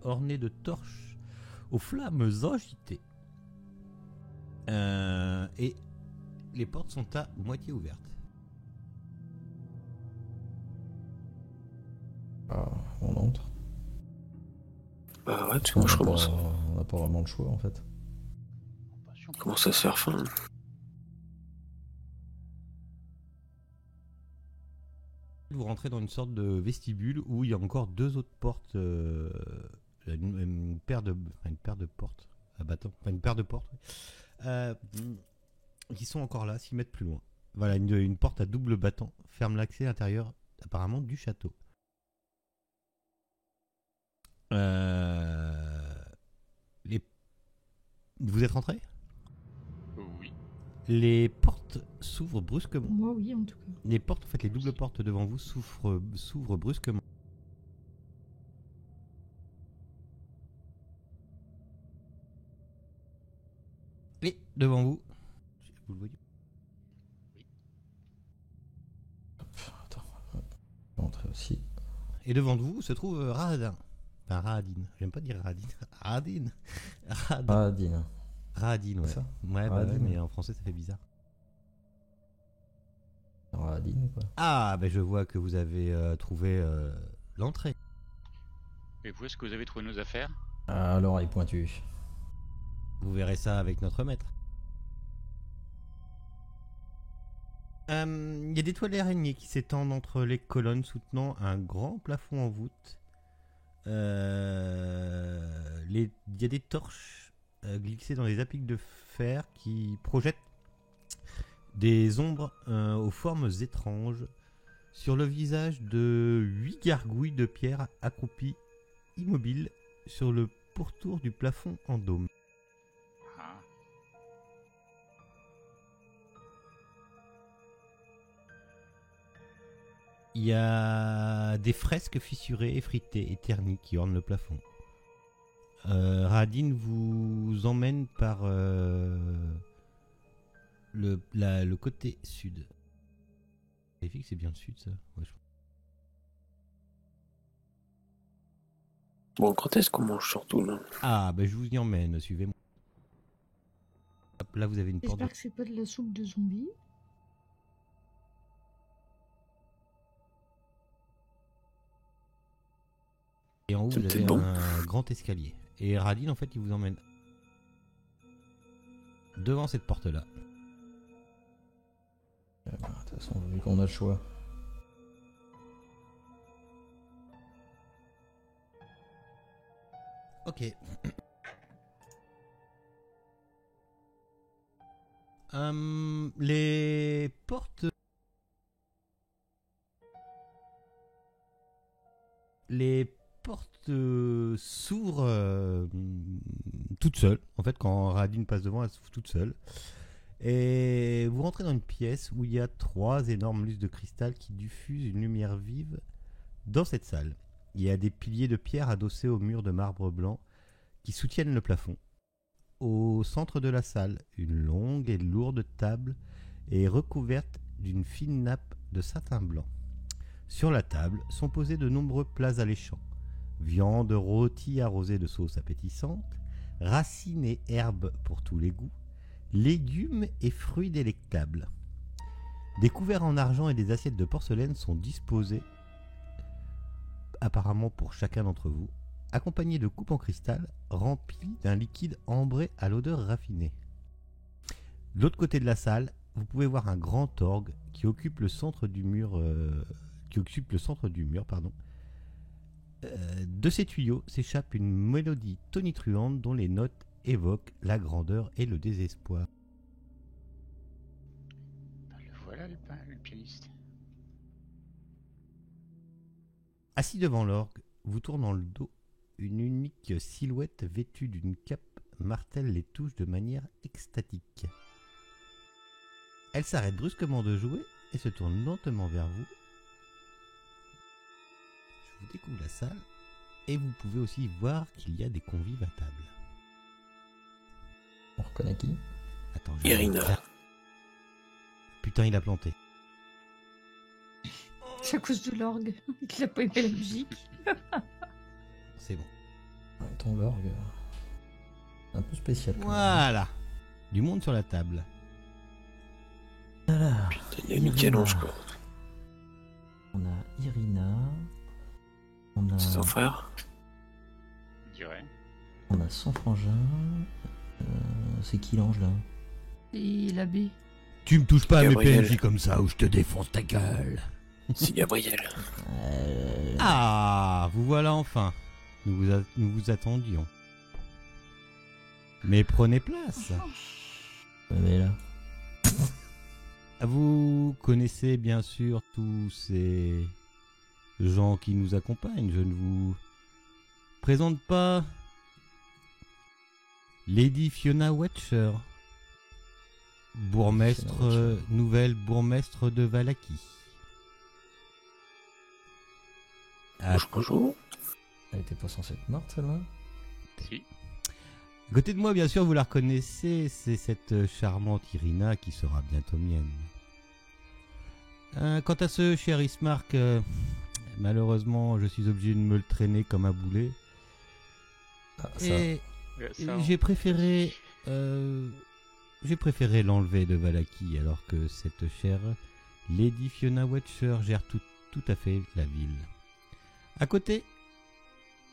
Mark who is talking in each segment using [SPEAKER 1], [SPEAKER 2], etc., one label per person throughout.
[SPEAKER 1] ornée de torches aux flammes agitées. Et les portes sont à moitié ouvertes.
[SPEAKER 2] On entre.
[SPEAKER 3] Bah ouais, tu sais, moi je commence.
[SPEAKER 2] On n'a pas vraiment le choix en fait.
[SPEAKER 3] Commence à se faire faim.
[SPEAKER 1] Vous rentrez dans une sorte de vestibule où il y a encore deux autres portes, une paire de portes à bâton, enfin une paire de portes qui sont encore là, 6 mètres plus loin. Voilà, une porte à double battant ferme l'accès intérieur apparemment du château. Vous êtes rentrés ?
[SPEAKER 4] Oui.
[SPEAKER 1] Les portes s'ouvrent brusquement.
[SPEAKER 5] Moi, oui, en tout cas.
[SPEAKER 1] Les portes, en fait, les doubles portes devant vous s'ouvrent brusquement. Et devant vous, vous le voyez ?
[SPEAKER 2] Attends, on va rentrer aussi.
[SPEAKER 1] Et devant vous se trouve Rahadin. Enfin, Rahadin. J'aime pas dire Rahadin. Rahadin. Rahadin, ouais.
[SPEAKER 2] C'est ça
[SPEAKER 1] Ouais, bah ouais, mais en français ça fait bizarre.
[SPEAKER 2] Rahadin, quoi.
[SPEAKER 1] Ah, ben je vois que vous avez trouvé l'entrée.
[SPEAKER 4] Et vous, est-ce que vous avez trouvé nos affaires ?
[SPEAKER 2] Alors, il pointu.
[SPEAKER 1] Vous verrez ça avec notre maître. Il y a des toiles d'araignée qui s'étendent entre les colonnes soutenant un grand plafond en voûte. Il y a des torches glissées dans des appliques de fer qui projettent des ombres aux formes étranges sur le visage de 8 gargouilles de pierre accroupies immobiles sur le pourtour du plafond en dôme.
[SPEAKER 4] Ah.
[SPEAKER 1] Il y a des fresques fissurées, effritées et ternies qui ornent le plafond. Radin vous emmène par le côté sud. Vérifie que c'est bien le sud, ça. Ouais,
[SPEAKER 3] Bon, quand est-ce qu'on mange surtout là ?
[SPEAKER 1] Ah, ben je vous y emmène, suivez-moi. Hop, là vous avez une porte.
[SPEAKER 5] J'espère que c'est pas de la soupe de zombies.
[SPEAKER 1] Et en haut,
[SPEAKER 3] C'est
[SPEAKER 1] vous avez
[SPEAKER 3] peut-être bon.
[SPEAKER 1] un grand escalier. Et Radin, en fait, il vous emmène devant cette porte-là.
[SPEAKER 2] De toute façon, vu qu'on a le choix.
[SPEAKER 1] Ok. Les portes... Les portes s'ouvrent toutes seules. En fait, quand Radin passe devant, elles s'ouvrent toutes seules. Et vous rentrez dans une pièce où il y a 3 énormes lustres de cristal qui diffusent une lumière vive dans cette salle. Il y a des piliers de pierre adossés au mur de marbre blanc qui soutiennent le plafond. Au centre de la salle, une longue et lourde table est recouverte d'une fine nappe de satin blanc. Sur la table sont posés de nombreux plats alléchants. Viande rôtie arrosée de sauce appétissante, racines et herbes pour tous les goûts, légumes et fruits délectables. Des couverts en argent et des assiettes de porcelaine sont disposés, apparemment pour chacun d'entre vous, accompagnés de coupes en cristal remplies d'un liquide ambré à l'odeur raffinée. De l'autre côté de la salle, vous pouvez voir un grand orgue qui occupe le centre du mur. De ces tuyaux s'échappe une mélodie tonitruante dont les notes évoquent la grandeur et le désespoir.
[SPEAKER 4] Le voilà, le pianiste.
[SPEAKER 1] Assis devant l'orgue, vous tournant le dos, une unique silhouette vêtue d'une cape martèle les touches de manière extatique. Elle s'arrête brusquement de jouer et se tourne lentement vers vous. Je vous découvre la salle et vous pouvez aussi voir qu'il y a des convives à table.
[SPEAKER 2] On reconnaît qui ?
[SPEAKER 1] Attends,
[SPEAKER 3] Irina.
[SPEAKER 1] Putain, il a planté.
[SPEAKER 5] C'est à cause de l'orgue qu'il a pas aimé la musique.
[SPEAKER 1] C'est bon.
[SPEAKER 2] ton burg. Un peu spécial. quand même.
[SPEAKER 1] Voilà. Du monde sur la table.
[SPEAKER 2] Voilà.
[SPEAKER 3] Il y a une calange, quoi.
[SPEAKER 2] On a Irina. On
[SPEAKER 3] C'est son
[SPEAKER 2] a,
[SPEAKER 3] frère.
[SPEAKER 4] Je dirais.
[SPEAKER 2] on a son frangin. C'est qui l'ange là?
[SPEAKER 5] Et l'abbé.
[SPEAKER 1] Tu me touches pas à mes
[SPEAKER 3] Gabriel.
[SPEAKER 1] PNJ comme ça ou je te défonce ta gueule.
[SPEAKER 3] C'est Gabriel.
[SPEAKER 1] Ah, vous voilà enfin. Nous vous attendions. Mais prenez place.
[SPEAKER 2] Mais là.
[SPEAKER 1] Vous connaissez bien sûr tous ces gens qui nous accompagnent. Je ne vous présente pas Lady Fiona Watcher, nouvelle bourgmestre de Vallaki. À
[SPEAKER 3] Bonjour.
[SPEAKER 2] Elle était pas censée être morte celle-là?
[SPEAKER 4] Si.
[SPEAKER 1] côté de moi, bien sûr, vous la reconnaissez, c'est cette charmante Irina qui sera bientôt mienne. Quant à ce cher Ismark, malheureusement, je suis obligé de me le traîner comme un boulet.
[SPEAKER 2] Ah, ça.
[SPEAKER 1] Et
[SPEAKER 4] Ça,
[SPEAKER 1] j'ai préféré l'enlever de Vallaki alors que cette chère Lady Fiona Watcher gère tout à fait la ville. À côté,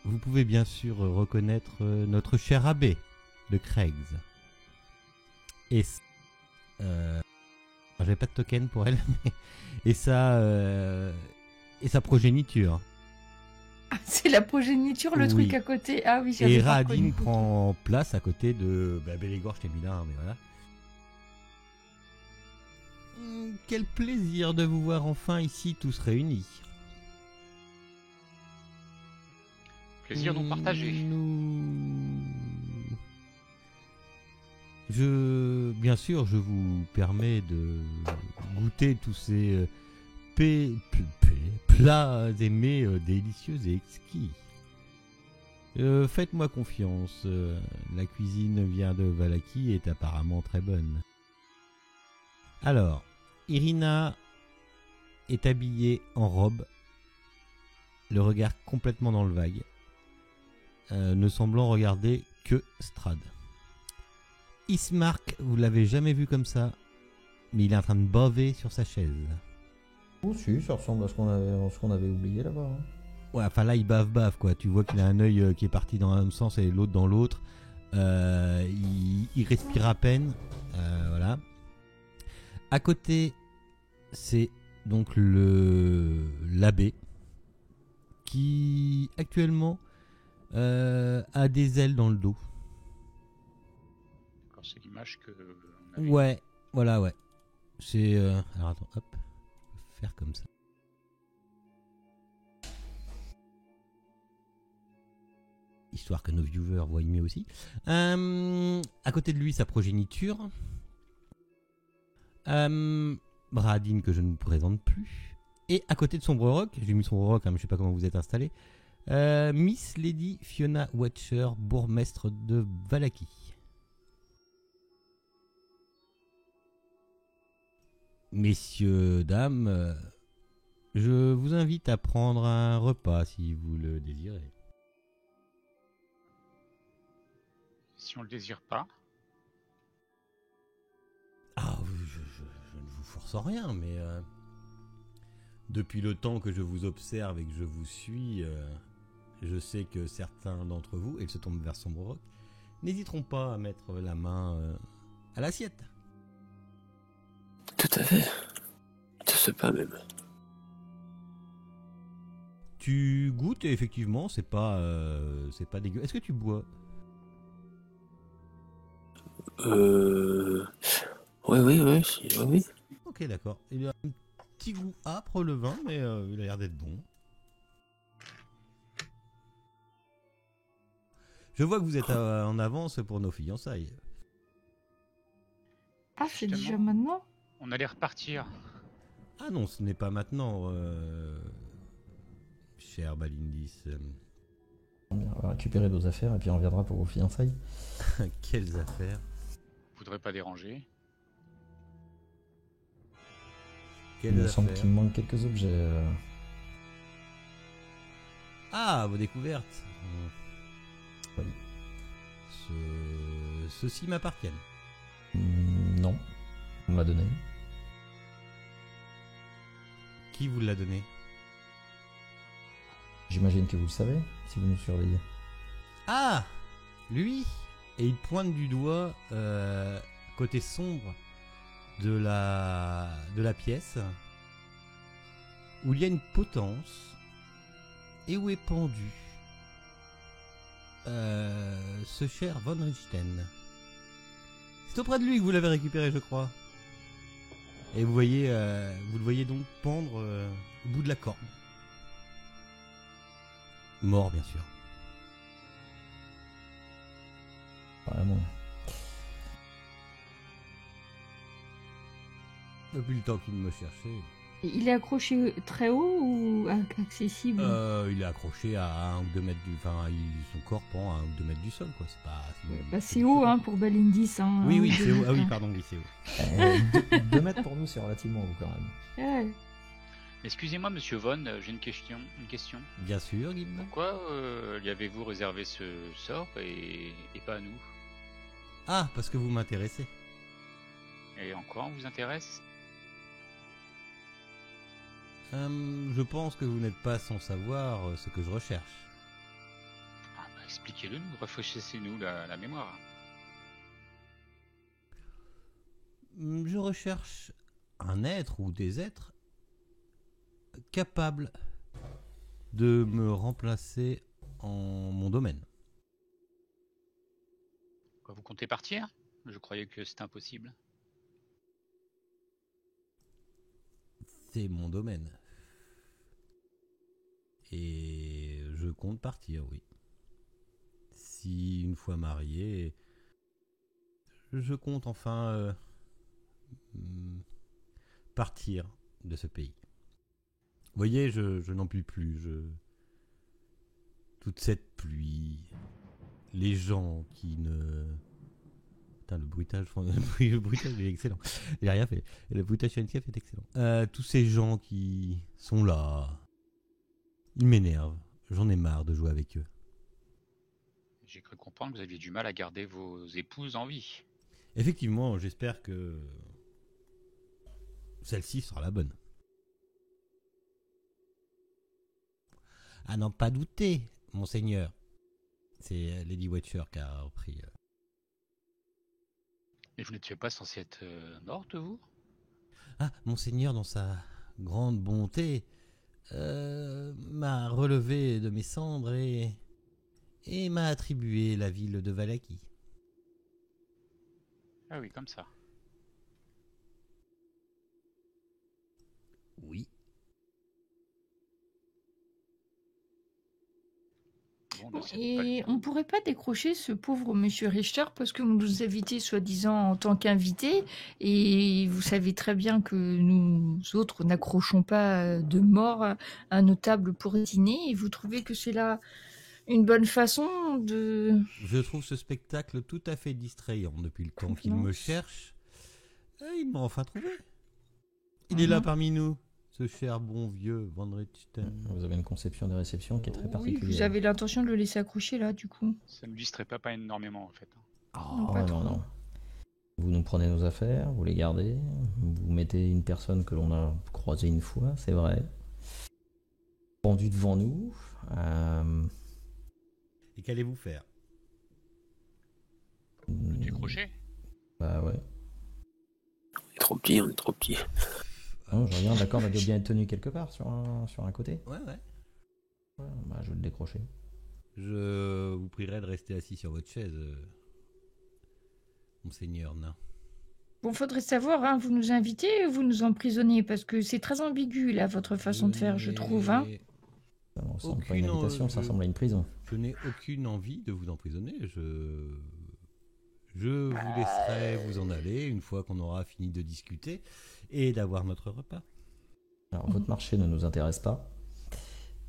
[SPEAKER 1] vous pouvez bien sûr reconnaître notre cher abbé de Craigs. Et j'avais pas de token pour elle, mais et sa progéniture.
[SPEAKER 5] Ah, c'est la progéniture, le
[SPEAKER 1] Oui.
[SPEAKER 5] truc à côté. Ah oui, j'avais
[SPEAKER 1] Et
[SPEAKER 5] pas
[SPEAKER 1] Radin
[SPEAKER 5] reconnu.
[SPEAKER 1] prend place à côté de Bélégor, je t'ai mis là, hein, mais voilà. Quel plaisir de vous voir enfin ici tous réunis.
[SPEAKER 4] plaisir donc partagé.
[SPEAKER 1] Bien sûr, je vous permets de goûter tous ces plats et mets délicieux et exquis. Faites-moi confiance, la cuisine vient de Vallaki et est apparemment très bonne. Alors, Irina est habillée en robe, le regard complètement dans le vague, ne semblant regarder que Strad. Ismark, vous l'avez jamais vu comme ça, mais il est en train de baver sur sa chaise.
[SPEAKER 2] Oh si, ça ressemble à ce qu'on avait oublié là-bas. Hein.
[SPEAKER 1] Ouais, enfin là il bave quoi. Tu vois qu'il a un œil qui est parti dans un sens et l'autre dans l'autre. Il respire à peine. Voilà. À côté, c'est donc l'abbé qui actuellement a des ailes dans le dos.
[SPEAKER 4] D'accord, c'est l'image que on avait.
[SPEAKER 1] Ouais, voilà, ouais. C'est alors attends, hop, faire comme ça. Histoire que nos viewers voient mieux aussi. À côté de lui, sa progéniture. Bradin, que je ne vous présente plus. Et à côté de Sombre Rock, j'ai mis Sombre Rock, hein, mais je sais pas comment vous êtes installé. Miss Lady Fiona Watcher, bourgmestre de Vallaki. Messieurs, dames, je vous invite à prendre un repas si vous le désirez.
[SPEAKER 4] Si on le désire pas,
[SPEAKER 1] Ah, je ne vous force en rien, mais depuis le temps que je vous observe et que je vous suis, je sais que certains d'entre vous, et ils se tombent vers Sombre Rock, n'hésiteront pas à mettre la main à l'assiette.
[SPEAKER 3] Tout à fait. Je sais pas même.
[SPEAKER 1] Tu goûtes et effectivement, c'est pas dégueu. Est-ce que tu bois?
[SPEAKER 3] Oui, si, oui.
[SPEAKER 1] Ok, d'accord. Il a un petit goût âpre le vin, mais il a l'air d'être bon. Je vois que vous êtes en avance pour nos fiançailles.
[SPEAKER 5] Ah, c'est
[SPEAKER 4] Justement.
[SPEAKER 5] déjà maintenant?
[SPEAKER 4] on allait repartir.
[SPEAKER 1] Ah non, ce n'est pas maintenant, cher Balindis.
[SPEAKER 2] On va récupérer nos affaires et puis on reviendra pour vos fiançailles.
[SPEAKER 1] Quelles affaires?
[SPEAKER 4] Voudrais pas déranger.
[SPEAKER 2] Il
[SPEAKER 1] Quelles
[SPEAKER 2] me semble
[SPEAKER 1] affaires?
[SPEAKER 2] qu'il me manque quelques objets.
[SPEAKER 1] Ah, vos découvertes.
[SPEAKER 2] Oui.
[SPEAKER 1] Ceux-ci m'appartiennent.
[SPEAKER 2] Non. On me l'a donné.
[SPEAKER 1] Qui vous l'a donné?
[SPEAKER 2] J'imagine que vous le savez, si vous nous surveillez.
[SPEAKER 1] Ah, lui. Et il pointe du doigt côté sombre de la pièce où il y a une potence et où est pendu ce cher Von Richten. C'est auprès de lui que vous l'avez récupéré, je crois. Et vous le voyez donc pendre au bout de la corde. Mort, bien sûr.
[SPEAKER 2] Vraiment.
[SPEAKER 1] Depuis le temps qu'il me cherchait.
[SPEAKER 5] Il est accroché très haut ou accessible?
[SPEAKER 1] Il est accroché à 1 ou 2 mètres du... Enfin, son corps pend à 1 ou 2 mètres du sol, quoi. C'est pas...
[SPEAKER 5] Bah, c'est haut, hein, pour Balindis. Hein,
[SPEAKER 1] Oui,
[SPEAKER 5] hein,
[SPEAKER 1] c'est haut. Ah oui, pardon, oui, c'est haut.
[SPEAKER 2] 2 mètres pour nous, c'est relativement haut quand même.
[SPEAKER 5] Ouais.
[SPEAKER 4] Excusez-moi, monsieur Von, j'ai une question.
[SPEAKER 1] Bien sûr, Guy.
[SPEAKER 4] Pourquoi lui avez-vous réservé ce sort et pas à nous?
[SPEAKER 1] Ah, parce que vous m'intéressez.
[SPEAKER 4] Et en quoi on vous intéresse?
[SPEAKER 1] Je pense que vous n'êtes pas sans savoir ce que je recherche.
[SPEAKER 4] Ah, bah, expliquez-le nous, rafraîchissez-nous la mémoire.
[SPEAKER 1] Je recherche un être ou des êtres capables de me remplacer en mon domaine.
[SPEAKER 4] Quoi, vous comptez partir? Je croyais que c'était impossible.
[SPEAKER 1] C'est mon domaine. Et je compte partir, oui. Si une fois marié, je compte enfin partir de ce pays. Vous voyez, je n'en puis plus. Toute cette pluie, les gens qui ne... Putain, le bruitage est excellent. Il n'a rien fait. Le bruitage sur NCF est excellent. Tous ces gens qui sont là, ils m'énervent. J'en ai marre de jouer avec eux.
[SPEAKER 4] J'ai cru comprendre que vous aviez du mal à garder vos épouses en vie.
[SPEAKER 1] Effectivement, j'espère que celle-ci sera la bonne. À n'en pas douter, monseigneur. C'est Lady Watcher qui a repris.
[SPEAKER 4] Mais vous n'étiez pas censé être morte, vous?
[SPEAKER 1] Ah, monseigneur, dans sa grande bonté, m'a relevé de mes cendres et m'a attribué la ville de Valaki.
[SPEAKER 4] Ah oui, comme ça.
[SPEAKER 1] Oui.
[SPEAKER 4] Bon, bah, c'est
[SPEAKER 5] Et
[SPEAKER 4] pas-
[SPEAKER 5] on pourrait pas décrocher ce pauvre monsieur Richter parce que vous nous invitez soi-disant en tant qu'invité et vous savez très bien que nous autres n'accrochons pas de mort à nos tables pour dîner et vous trouvez que c'est là une bonne façon de...
[SPEAKER 1] Je trouve ce spectacle tout à fait distrayant depuis le temps qu'il me
[SPEAKER 5] Contenance.
[SPEAKER 1] cherche. Il m'a enfin trouvé. Il est là parmi nous, ce cher bon vieux Van Richten.
[SPEAKER 2] Vous avez une conception des réceptions qui est très
[SPEAKER 5] Oui,
[SPEAKER 2] particulière.
[SPEAKER 5] vous avez l'intention de le laisser accrocher là du coup.
[SPEAKER 4] Ça me distrait pas énormément, en fait.
[SPEAKER 5] Non,
[SPEAKER 2] Oh,
[SPEAKER 5] pas
[SPEAKER 2] non,
[SPEAKER 5] trop.
[SPEAKER 2] non. Vous nous prenez nos affaires, vous les gardez, vous mettez une personne que l'on a croisée une fois, c'est vrai, pendue devant nous.
[SPEAKER 1] Et qu'allez-vous faire?
[SPEAKER 4] Décroché?
[SPEAKER 2] Bah ouais.
[SPEAKER 3] On est trop petit, on est trop petit.
[SPEAKER 2] Non, je regarde, d'accord, elle doit bien être tenue quelque part sur un côté.
[SPEAKER 1] Ouais.
[SPEAKER 2] Ouais, bah, je vais le décrocher.
[SPEAKER 1] Je vous prierai de rester assis sur votre chaise, monseigneur nain.
[SPEAKER 5] Bon, faudrait savoir, hein, vous nous invitez ou vous nous emprisonnez parce que c'est très ambigu là votre façon de faire, je trouve. Hein.
[SPEAKER 2] Ça ne ressemble pas à
[SPEAKER 1] Aucune
[SPEAKER 2] une invitation, ça
[SPEAKER 1] je-
[SPEAKER 2] ressemble à une prison.
[SPEAKER 1] Je n'ai aucune envie de vous emprisonner. Je vous laisserai vous en aller une fois qu'on aura fini de discuter et d'avoir notre repas.
[SPEAKER 2] Alors, votre marché ne nous intéresse pas.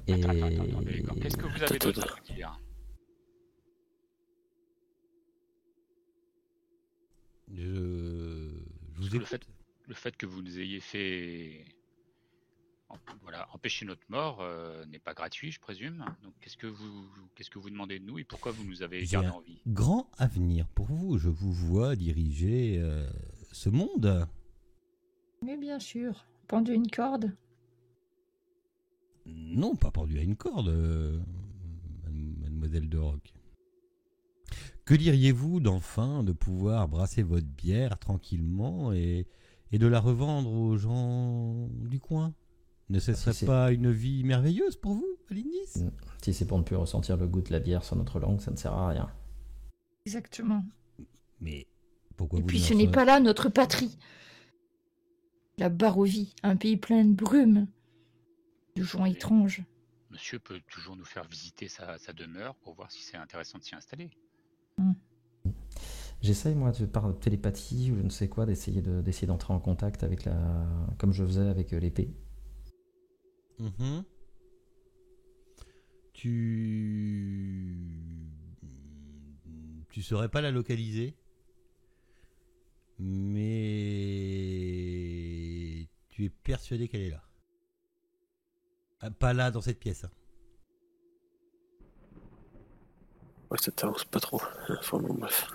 [SPEAKER 2] Et
[SPEAKER 4] Attendez, qu'est-ce que vous avez
[SPEAKER 3] Attends,
[SPEAKER 4] d'autre à dire?
[SPEAKER 1] Je vous
[SPEAKER 4] Parce que
[SPEAKER 1] écoute.
[SPEAKER 4] le fait que vous nous ayez fait Voilà, empêcher notre mort n'est pas gratuit, je présume. Donc qu'est-ce que vous demandez de nous et pourquoi vous nous avez
[SPEAKER 1] J'ai
[SPEAKER 4] gardé
[SPEAKER 1] un
[SPEAKER 4] en vie?
[SPEAKER 1] grand avenir pour vous. Je vous vois diriger ce monde.
[SPEAKER 5] Mais bien sûr, pendu à une corde.
[SPEAKER 1] Non, pas pendu à une corde, mademoiselle de Rock. Que diriez-vous d'enfin de pouvoir brasser votre bière tranquillement et de la revendre aux gens du coin? Ne ce serait
[SPEAKER 2] si
[SPEAKER 1] pas une vie merveilleuse pour vous, Alindis?
[SPEAKER 2] Si c'est pour ne plus ressentir le goût de la bière sur notre langue, ça ne sert à rien.
[SPEAKER 5] Exactement.
[SPEAKER 1] Mais pourquoi
[SPEAKER 5] Et
[SPEAKER 1] vous
[SPEAKER 5] puis
[SPEAKER 1] n'en
[SPEAKER 5] ce n'est
[SPEAKER 1] serez-
[SPEAKER 5] pas là notre patrie. La Barovie, un pays plein de brume, de gens étranges.
[SPEAKER 4] Monsieur peut toujours nous faire visiter sa demeure pour voir si c'est intéressant de s'y installer.
[SPEAKER 2] J'essaye, moi, par télépathie ou je ne sais quoi, d'essayer d'entrer en contact avec comme je faisais avec l'épée.
[SPEAKER 1] Mhm. Tu saurais pas la localiser, mais tu es persuadé qu'elle est là. Ah, pas là dans cette pièce. Hein.
[SPEAKER 3] Ouais, ça t'avance pas trop. Enfin bon, bref.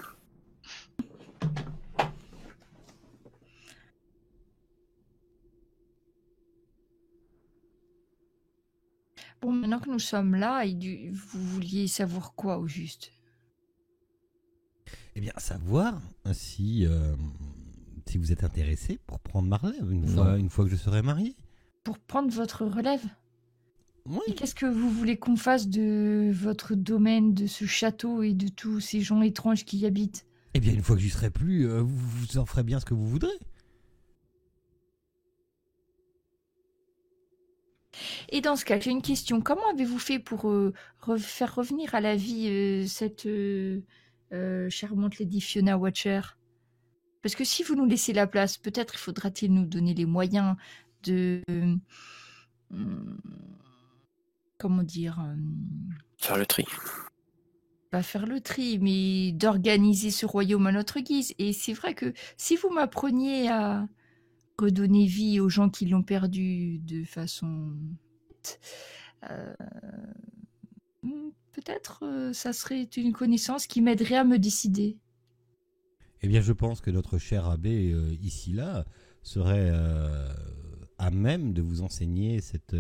[SPEAKER 5] Bon, maintenant que nous sommes là, vous vouliez savoir quoi au juste?
[SPEAKER 1] Eh bien, savoir si vous êtes intéressé pour prendre ma relève
[SPEAKER 2] Non.
[SPEAKER 1] une fois que je serai marié.
[SPEAKER 5] Pour prendre votre relève? Et
[SPEAKER 1] Oui.
[SPEAKER 5] qu'est-ce que vous voulez qu'on fasse de votre domaine, de ce château et de tous ces gens étranges qui y habitent?
[SPEAKER 1] Eh bien, une fois que j'y serai plus, vous en ferez bien ce que vous voudrez.
[SPEAKER 5] Et dans ce cas, j'ai une question. Comment avez-vous fait pour faire revenir à la vie cette charmante Lady Fiona Watcher? Parce que si vous nous laissez la place, peut-être faudra-t-il nous donner les moyens de... comment dire
[SPEAKER 3] Faire le tri.
[SPEAKER 5] pas faire le tri, mais d'organiser ce royaume à notre guise. Et c'est vrai que si vous m'appreniez à redonner vie aux gens qui l'ont perdu de façon... peut-être ça serait une connaissance qui m'aiderait à me décider.
[SPEAKER 1] Eh bien, je pense que notre cher abbé, ici, là, serait à même de vous enseigner cette...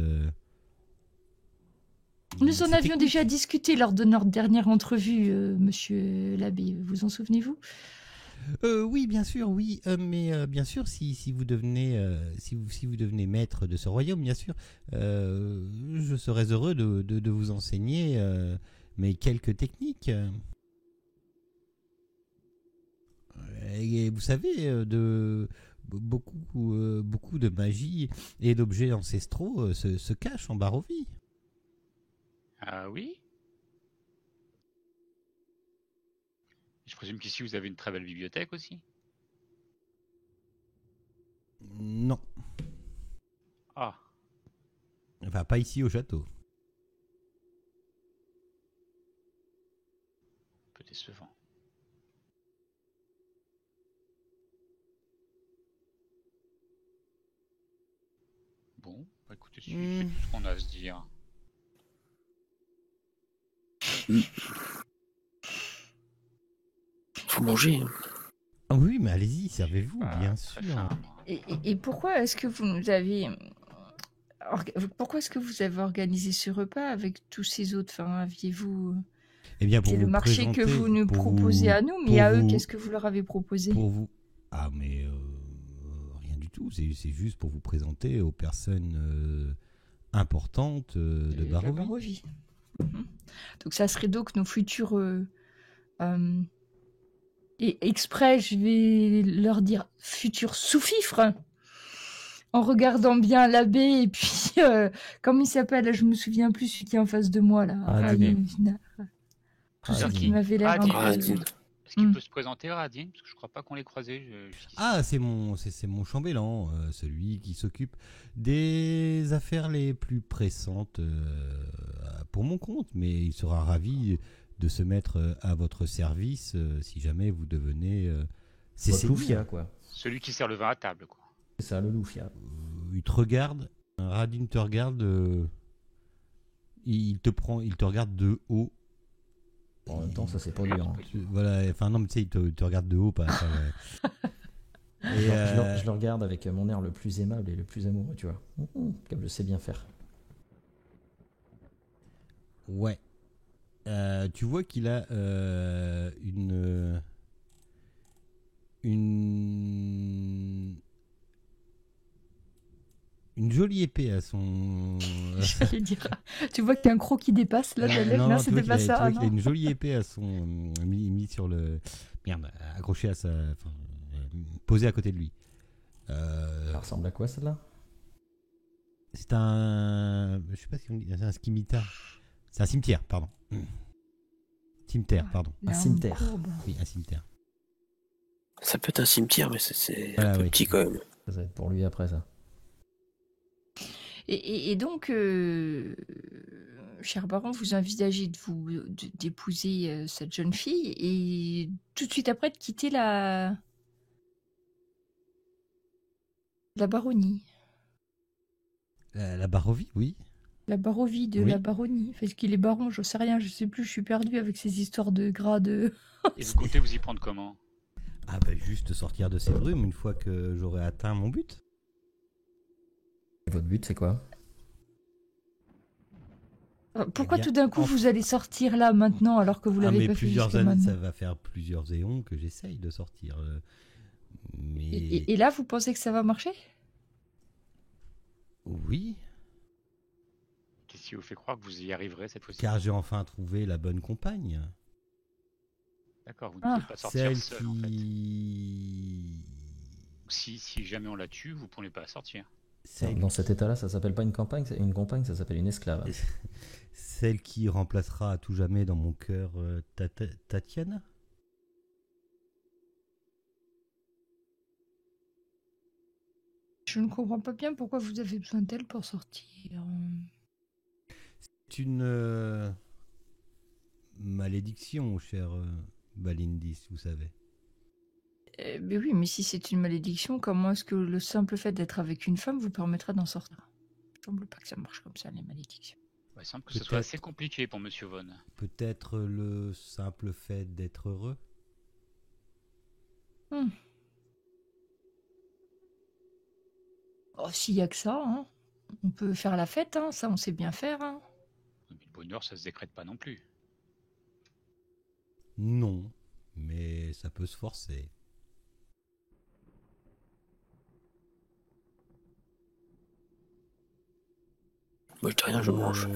[SPEAKER 5] Nous en
[SPEAKER 1] cette
[SPEAKER 5] avions
[SPEAKER 1] technique.
[SPEAKER 5] déjà discuté lors de notre dernière entrevue, monsieur l'abbé. Vous en souvenez-vous?
[SPEAKER 1] Oui, bien sûr, oui. Mais bien sûr, si vous devenez, si vous devenez maître de ce royaume, bien sûr, je serais heureux de vous enseigner mes quelques techniques. Et vous savez, beaucoup de magie et d'objets ancestraux se cachent en Barovie.
[SPEAKER 4] Ah oui? Je présume qu'ici vous avez une très belle bibliothèque aussi?
[SPEAKER 1] Non,
[SPEAKER 4] Ah,
[SPEAKER 1] enfin pas ici au château.
[SPEAKER 4] un peu décevant. Bon, bah écoutez, c'est tout ce qu'on a à se dire.
[SPEAKER 3] Faut manger.
[SPEAKER 1] Ah oui, mais allez-y, servez-vous,
[SPEAKER 4] Ah,
[SPEAKER 1] bien
[SPEAKER 4] très
[SPEAKER 1] sûr.
[SPEAKER 4] faim, moi.
[SPEAKER 5] Et pourquoi est-ce que vous nous avez... Pourquoi est-ce que vous avez organisé ce repas avec tous ces autres? Enfin, aviez-vous...
[SPEAKER 1] Eh bien, pour
[SPEAKER 5] C'est le
[SPEAKER 1] vous
[SPEAKER 5] marché que
[SPEAKER 1] présenter,
[SPEAKER 5] vous nous
[SPEAKER 1] pour
[SPEAKER 5] proposez
[SPEAKER 1] vous-
[SPEAKER 5] à nous, mais
[SPEAKER 1] pour
[SPEAKER 5] à eux,
[SPEAKER 1] vous-
[SPEAKER 5] qu'est-ce que vous leur avez proposé?
[SPEAKER 1] Pour vous. Ah, mais rien du tout. C'est juste pour vous présenter aux personnes importantes de
[SPEAKER 5] La
[SPEAKER 1] Barovie.
[SPEAKER 5] Barovie. Mhm. Donc ça serait donc nos futurs... et exprès, je vais leur dire futurs sous-fifres, en regardant bien l'abbé, et puis, comment il s'appelle? Je me souviens plus, celui qui est en face de moi, là.
[SPEAKER 2] Radine.
[SPEAKER 5] Tous ceux
[SPEAKER 2] Radine.
[SPEAKER 5] qui m'avaient l'air un
[SPEAKER 4] Radine.
[SPEAKER 5] peu...
[SPEAKER 3] Radine.
[SPEAKER 4] Est-ce qu'il
[SPEAKER 5] Hmm.
[SPEAKER 4] peut se présenter, Radine? Parce que je crois pas qu'on l'ait croisé jusqu'ici.
[SPEAKER 1] Ah, c'est mon chambellan, celui qui s'occupe des affaires les plus pressantes pour mon compte, mais il sera ravi de se mettre à votre service si jamais vous devenez
[SPEAKER 2] C'est
[SPEAKER 1] Cécile.
[SPEAKER 2] Loufia, quoi.
[SPEAKER 4] Celui qui sert le vin à table, quoi.
[SPEAKER 2] C'est ça, le Loufia.
[SPEAKER 1] Il te regarde Radin te regarde. Il te regarde de haut.
[SPEAKER 2] En même temps, ça c'est pas dur. Hein.
[SPEAKER 1] Voilà, enfin non, mais tu sais, il te regarde de haut, pas. Et
[SPEAKER 2] Je le regarde avec mon air le plus aimable et le plus amoureux, tu vois. Comme je sais bien faire.
[SPEAKER 1] ouais. Tu vois qu'il a une jolie épée à son.
[SPEAKER 5] J'allais dire. Tu vois qu'il y a un croc qui dépasse là de la lèvre. Non,
[SPEAKER 1] tu
[SPEAKER 5] c'était
[SPEAKER 1] vois
[SPEAKER 5] pas
[SPEAKER 1] qu'il a, tu
[SPEAKER 5] ça.
[SPEAKER 1] vois qu'il a
[SPEAKER 5] Non.
[SPEAKER 1] une jolie épée à son mis sur le merde, accroché à sa, enfin, posé à côté de lui.
[SPEAKER 2] Ça ressemble à quoi celle-là?
[SPEAKER 1] C'est un, je sais pas si on dit, c'est un scimitar. C'est un cimetière, pardon. Cimetière, pardon.
[SPEAKER 5] Il a
[SPEAKER 2] cimetière.
[SPEAKER 5] courbe.
[SPEAKER 1] Oui, un cimetière.
[SPEAKER 3] Ça peut être un cimetière, mais c'est
[SPEAKER 1] Voilà,
[SPEAKER 3] un peu
[SPEAKER 1] oui.
[SPEAKER 3] petit quand même.
[SPEAKER 2] Ça va être pour lui après ça.
[SPEAKER 5] Et donc, cher baron, vous envisagez d'épouser cette jeune fille et tout de suite après de quitter la baronnie.
[SPEAKER 1] La Barovie, oui.
[SPEAKER 5] La barovie de
[SPEAKER 1] Oui.
[SPEAKER 5] la baronnie. Parce qu'il est baron, je sais rien, je sais plus, je suis perdu avec ces histoires de grades.
[SPEAKER 4] Et vous comptez vous y prendre comment?
[SPEAKER 1] Ah bah juste sortir de ces brumes une fois que j'aurai atteint mon but.
[SPEAKER 2] Et votre but c'est quoi?
[SPEAKER 5] Pourquoi
[SPEAKER 1] bien,
[SPEAKER 5] tout d'un coup
[SPEAKER 1] enfin-
[SPEAKER 5] vous allez sortir là maintenant alors que vous l'avez
[SPEAKER 1] mais
[SPEAKER 5] pas fait
[SPEAKER 1] plusieurs
[SPEAKER 5] jusqu'à
[SPEAKER 1] années,
[SPEAKER 5] maintenant
[SPEAKER 1] ça va faire plusieurs éons que j'essaye de sortir. Mais
[SPEAKER 5] et là, vous pensez que ça va marcher?
[SPEAKER 1] oui,
[SPEAKER 4] Qu'est-ce qui vous fait croire que vous y arriverez cette fois-ci?
[SPEAKER 1] car j'ai enfin trouvé la bonne compagne.
[SPEAKER 4] D'accord, vous ne
[SPEAKER 5] Ah.
[SPEAKER 4] pouvez pas sortir
[SPEAKER 1] Celle
[SPEAKER 4] seul en fait.
[SPEAKER 1] qui...
[SPEAKER 4] Si jamais on la tue, vous ne pourrez pas sortir.
[SPEAKER 1] Celle,
[SPEAKER 2] Dans cet état-là, ça s'appelle pas une campagne, une compagne, ça s'appelle une esclave.
[SPEAKER 1] celle qui remplacera à tout jamais dans mon cœur Tatiana.
[SPEAKER 5] Je ne comprends pas bien pourquoi vous avez besoin d'elle pour sortir.
[SPEAKER 1] C'est une malédiction, cher Balindis, vous savez.
[SPEAKER 5] Mais oui, mais si c'est une malédiction, comment est-ce que le simple fait d'être avec une femme vous permettra d'en sortir? Il semble pas que ça marche comme ça, les malédictions.
[SPEAKER 4] Il semble que ce soit
[SPEAKER 1] Peut-être.
[SPEAKER 4] assez compliqué pour Monsieur Von.
[SPEAKER 1] Peut-être le simple fait d'être heureux.
[SPEAKER 5] Oh, s'il y a que ça, hein. On peut faire la fête, hein. Ça on sait bien faire. Hein.
[SPEAKER 4] Mais le bonheur, ça se décrète pas non plus.
[SPEAKER 1] Non, mais ça peut se forcer.
[SPEAKER 3] Moi, je dis rien, je mange.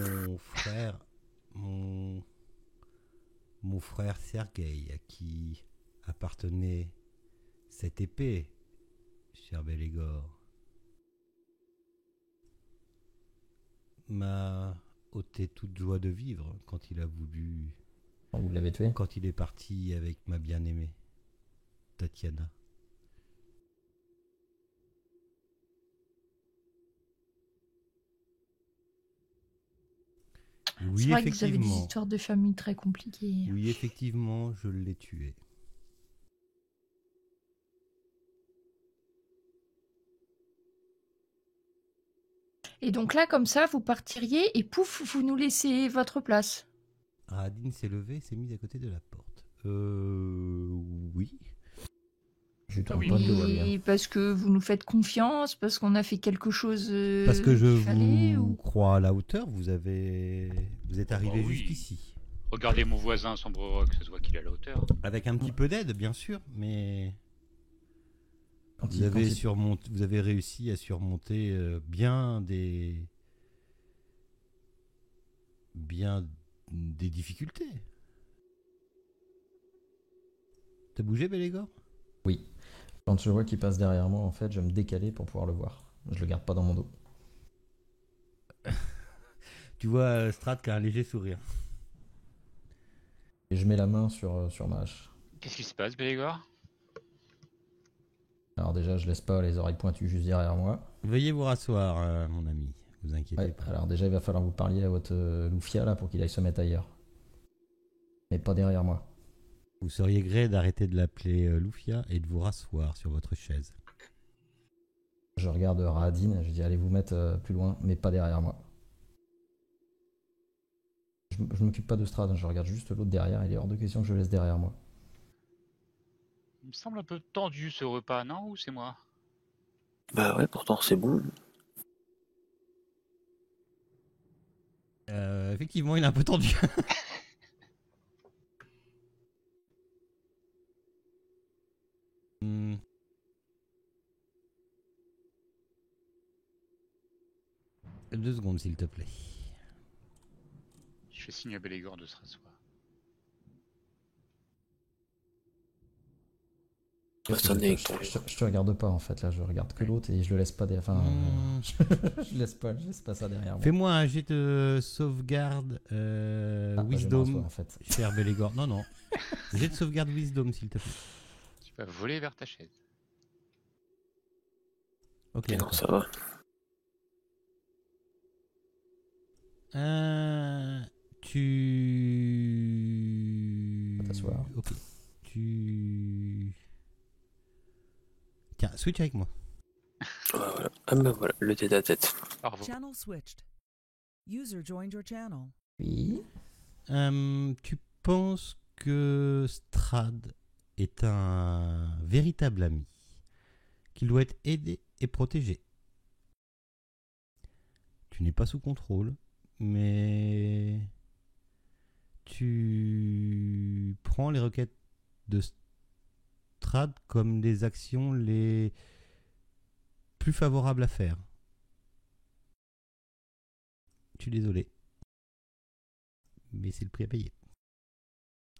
[SPEAKER 1] Mon frère Sergueï, à qui appartenait cette épée, cher Belégor, m'a ôté toute joie de vivre quand il a voulu,
[SPEAKER 2] Vous l'avez tué?
[SPEAKER 1] quand il est parti avec ma bien-aimée, Tatiana. Oui,
[SPEAKER 5] C'est vrai que vous avez des
[SPEAKER 1] effectivement.
[SPEAKER 5] histoires de famille très compliquées.
[SPEAKER 1] Oui, effectivement, je l'ai tué.
[SPEAKER 5] Et donc là, comme ça, vous partiriez et pouf, vous nous laissez votre place.
[SPEAKER 1] Radin s'est levé et s'est mis à côté de la porte. Oui.
[SPEAKER 2] Je
[SPEAKER 4] Ah oui.
[SPEAKER 2] pas de l'eau,
[SPEAKER 5] Et parce que vous nous faites confiance, parce qu'on a fait quelque chose
[SPEAKER 1] Parce que je
[SPEAKER 5] qu'il fallait,
[SPEAKER 1] vous
[SPEAKER 5] ou...
[SPEAKER 1] crois à la hauteur, vous êtes arrivé
[SPEAKER 4] Oh oui.
[SPEAKER 1] jusqu'ici.
[SPEAKER 4] Regardez mon voisin sombre rock, ça se voit qu'il est à la hauteur.
[SPEAKER 1] Avec un petit peu d'aide, bien sûr, mais
[SPEAKER 2] Quand
[SPEAKER 1] vous
[SPEAKER 2] il-
[SPEAKER 1] avez,
[SPEAKER 2] quand il-
[SPEAKER 1] vous avez réussi à surmonter bien des difficultés. T'as bougé, Belégor?
[SPEAKER 2] Oui. Quand je vois qu'il passe derrière moi, en fait, je vais me décaler pour pouvoir le voir. Je le garde pas dans mon dos.
[SPEAKER 1] Tu vois Strat qui a un léger sourire.
[SPEAKER 2] Et je mets la main sur ma hache.
[SPEAKER 4] Qu'est-ce qui se passe, Belégor?
[SPEAKER 2] Alors déjà, je laisse pas les oreilles pointues juste derrière moi.
[SPEAKER 1] Veuillez vous rasseoir, mon ami. Vous inquiétez
[SPEAKER 2] Ouais,
[SPEAKER 1] pas.
[SPEAKER 2] alors déjà, il va falloir vous parliez à votre Loufia là pour qu'il aille se mettre ailleurs. Mais pas derrière moi.
[SPEAKER 1] Vous seriez gré d'arrêter de l'appeler Loufia et de vous rasseoir sur votre chaise.
[SPEAKER 2] Je regarde Rahadine, je dis allez vous mettre plus loin, mais pas derrière moi. Je m'occupe pas de Strad, hein, je regarde juste l'autre derrière, il est hors de question que je le laisse derrière moi.
[SPEAKER 4] Il me semble un peu tendu ce repas, non? Ou c'est moi?
[SPEAKER 3] Bah ouais, pourtant c'est bon.
[SPEAKER 1] Effectivement, il est un peu tendu. Hmm. Deux secondes, s'il te plaît.
[SPEAKER 4] Je fais signe à Belégor de se rasseoir.
[SPEAKER 3] Attendez,
[SPEAKER 2] Je te regarde pas en fait, là je regarde que l'autre et je le laisse pas derrière. Enfin,
[SPEAKER 1] Hmm.
[SPEAKER 2] je laisse pas ça derrière moi.
[SPEAKER 1] Fais-moi un jet de sauvegarde
[SPEAKER 2] Ah, bah, je vais me
[SPEAKER 1] Wisdom,
[SPEAKER 2] rasseoir, en fait.
[SPEAKER 1] cher Belégor. Non, non. Jet de sauvegarde Wisdom, s'il te plaît.
[SPEAKER 4] Tu vas voler vers ta chaise.
[SPEAKER 1] Ok,
[SPEAKER 3] non,
[SPEAKER 1] d'accord.
[SPEAKER 3] ça va.
[SPEAKER 1] Tu...
[SPEAKER 2] Va t'asseoir.
[SPEAKER 1] Ok. Tu... Tiens, switch avec moi.
[SPEAKER 3] Voilà. Ah bah voilà, le tête à tête.
[SPEAKER 4] Au revoir.
[SPEAKER 6] Channel switched. User joined your channel.
[SPEAKER 2] Oui.
[SPEAKER 1] Tu penses que Strad est un véritable ami, qu'il doit être aidé et protégé. Tu n'es pas sous contrôle, mais tu prends les requêtes de Strad comme des actions les plus favorables à faire. Je suis désolé, mais c'est le prix à payer.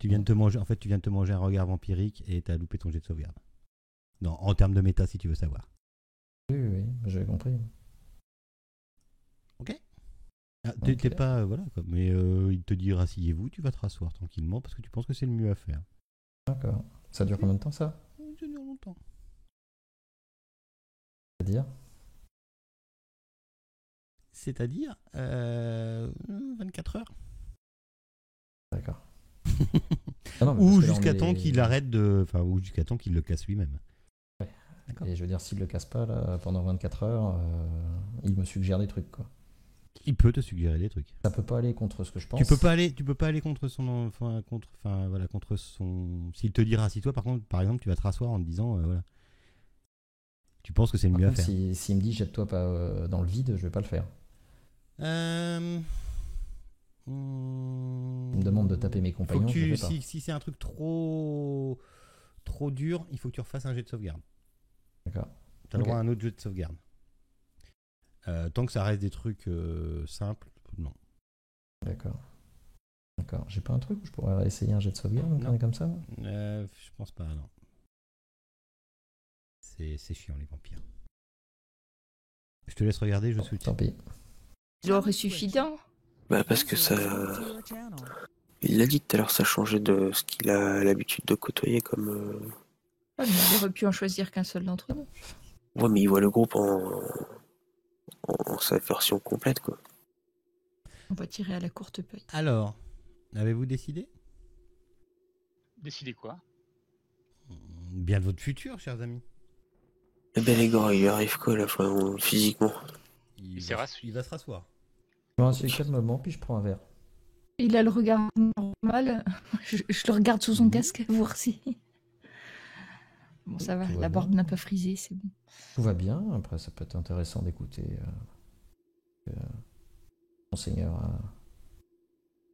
[SPEAKER 1] Tu viens de te manger, en fait, tu viens de te manger un regard vampirique et t'as loupé ton jet de sauvegarde. Non, en termes de méta, si tu veux savoir.
[SPEAKER 2] Oui, j'avais compris.
[SPEAKER 1] Ok. Ah, t'es
[SPEAKER 2] Ok.
[SPEAKER 1] pas, voilà, quoi. Mais il te dit rasseyez-vous, tu vas te rasseoir tranquillement parce que tu penses que c'est le mieux à faire.
[SPEAKER 2] D'accord. Ça dure combien de temps ça?
[SPEAKER 1] Ça dure longtemps.
[SPEAKER 2] C'est-à-dire?
[SPEAKER 1] C'est-à-dire 24 heures.
[SPEAKER 2] D'accord. Ah non, mais parce
[SPEAKER 1] Ou
[SPEAKER 2] que là, on
[SPEAKER 1] jusqu'à
[SPEAKER 2] est-
[SPEAKER 1] temps qu'il arrête de. Enfin, ou jusqu'à temps qu'il le casse lui-même. D'accord.
[SPEAKER 2] Et je veux dire, s'il le casse pas là, pendant 24 heures, il me suggère des trucs quoi.
[SPEAKER 1] Il peut te suggérer des trucs.
[SPEAKER 2] Ça peut pas aller contre ce que je pense.
[SPEAKER 1] Tu peux pas aller contre son, contre son. S'il te dit rassis-toi, par contre, par exemple, tu vas te rasseoir en te disant, voilà. Tu penses que c'est le
[SPEAKER 2] Par
[SPEAKER 1] mieux à
[SPEAKER 2] contre,
[SPEAKER 1] faire.
[SPEAKER 2] s'il me dit jette-toi pas dans le vide, je vais pas le faire. Il me demande de taper mes compagnons, je le fais pas.
[SPEAKER 1] Si c'est un truc trop dur, il faut que tu refasses un jet de sauvegarde.
[SPEAKER 2] D'accord.
[SPEAKER 1] Tu as le
[SPEAKER 2] Ok.
[SPEAKER 1] droit à un autre jet de sauvegarde. Tant que ça reste des trucs simples, non.
[SPEAKER 2] D'accord. J'ai pas un truc où je pourrais essayer un jet de sauvegarde,
[SPEAKER 1] Non.
[SPEAKER 2] comme ça moi
[SPEAKER 1] Je pense pas, non. C'est chiant les vampires. Je te laisse regarder, je
[SPEAKER 2] Bon,
[SPEAKER 1] switch.
[SPEAKER 2] tant pis.
[SPEAKER 5] Il aurait suffi d'un.
[SPEAKER 3] Bah parce que ça...
[SPEAKER 6] To your channel.
[SPEAKER 3] Il l'a dit tout à l'heure, ça changeait de ce qu'il a l'habitude de côtoyer comme...
[SPEAKER 5] Ah, mais il aurait pu en choisir qu'un seul d'entre nous.
[SPEAKER 3] Ouais, mais il voit le groupe en sa version complète, quoi.
[SPEAKER 5] On va tirer à la courte paille.
[SPEAKER 1] Alors, avez-vous décidé?
[SPEAKER 4] Décidez quoi?
[SPEAKER 1] Bien de votre futur, chers amis.
[SPEAKER 3] Eh ben les gars, il lui arrive quoi, là, enfin, physiquement?
[SPEAKER 1] Il
[SPEAKER 4] s'est
[SPEAKER 1] va,
[SPEAKER 4] rassis.
[SPEAKER 1] il va se rasseoir.
[SPEAKER 2] Je me rassieds calmement, puis je prends un verre.
[SPEAKER 5] Il a le regard normal. Je le regarde sous son casque, voir si. Bon, ça va,
[SPEAKER 2] Tout va
[SPEAKER 5] la
[SPEAKER 2] bien.
[SPEAKER 5] barbe n'a pas frisé, c'est bon.
[SPEAKER 2] Tout va bien. Après, ça peut être intéressant d'écouter Monseigneur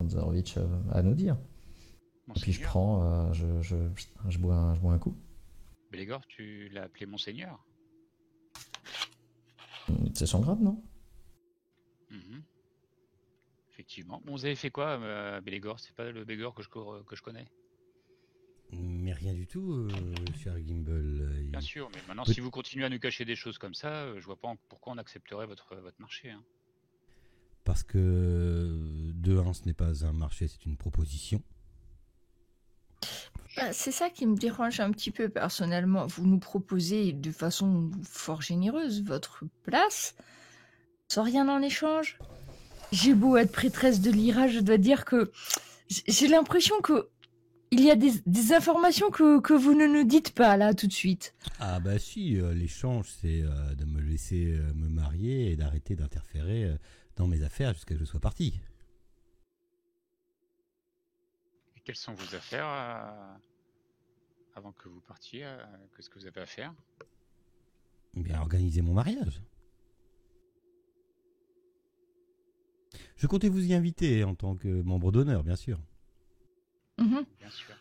[SPEAKER 2] Zanzarovitch à nous dire. Et puis je
[SPEAKER 4] Monseigneur.
[SPEAKER 2] prends, je bois un coup.
[SPEAKER 4] Belégor, tu l'as appelé Monseigneur?
[SPEAKER 2] C'est son grade, non?
[SPEAKER 4] Mhm. Effectivement. Bon, vous avez fait quoi, Belégor? C'est pas le Belégor que je connais.
[SPEAKER 1] Mais rien du tout, cher Gimbal.
[SPEAKER 4] Bien sûr, mais maintenant,
[SPEAKER 1] Peut-
[SPEAKER 4] si vous continuez à nous cacher des choses comme ça, je vois pas pourquoi on accepterait votre marché. Hein.
[SPEAKER 1] Parce que, de 1, ce n'est pas un marché, c'est une proposition.
[SPEAKER 5] Bah, c'est ça qui me dérange un petit peu personnellement. Vous nous proposez de façon fort généreuse votre place, sans rien en échange. J'ai beau être prêtresse de l'IRA, je dois dire que j'ai l'impression que il y a des informations que vous ne nous dites pas là tout de suite.
[SPEAKER 1] Ah bah si, l'échange c'est de me laisser me marier et d'arrêter d'interférer dans mes affaires jusqu'à ce que je sois parti.
[SPEAKER 4] Et quelles sont vos affaires avant que vous partiez qu'est-ce que vous avez à faire?
[SPEAKER 1] Bien organiser mon mariage. Je comptais vous y inviter en tant que membre d'honneur, bien sûr.
[SPEAKER 5] Mhm.
[SPEAKER 4] Bien sûr.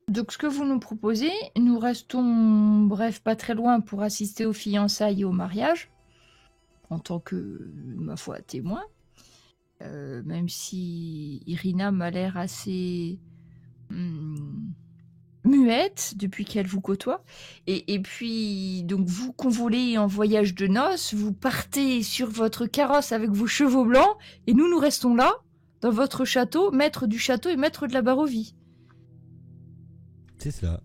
[SPEAKER 5] Donc ce que vous nous proposez, nous restons, bref, pas très loin pour assister aux fiançailles et au mariage, en tant que, ma foi, témoin. Même si Irina m'a l'air assez muette depuis qu'elle vous côtoie. Et puis, donc vous convolez en voyage de noces, vous partez sur votre carrosse avec vos chevaux blancs, et nous restons là, dans votre château, maître du château et maître de la Barovie.
[SPEAKER 1] C'est cela.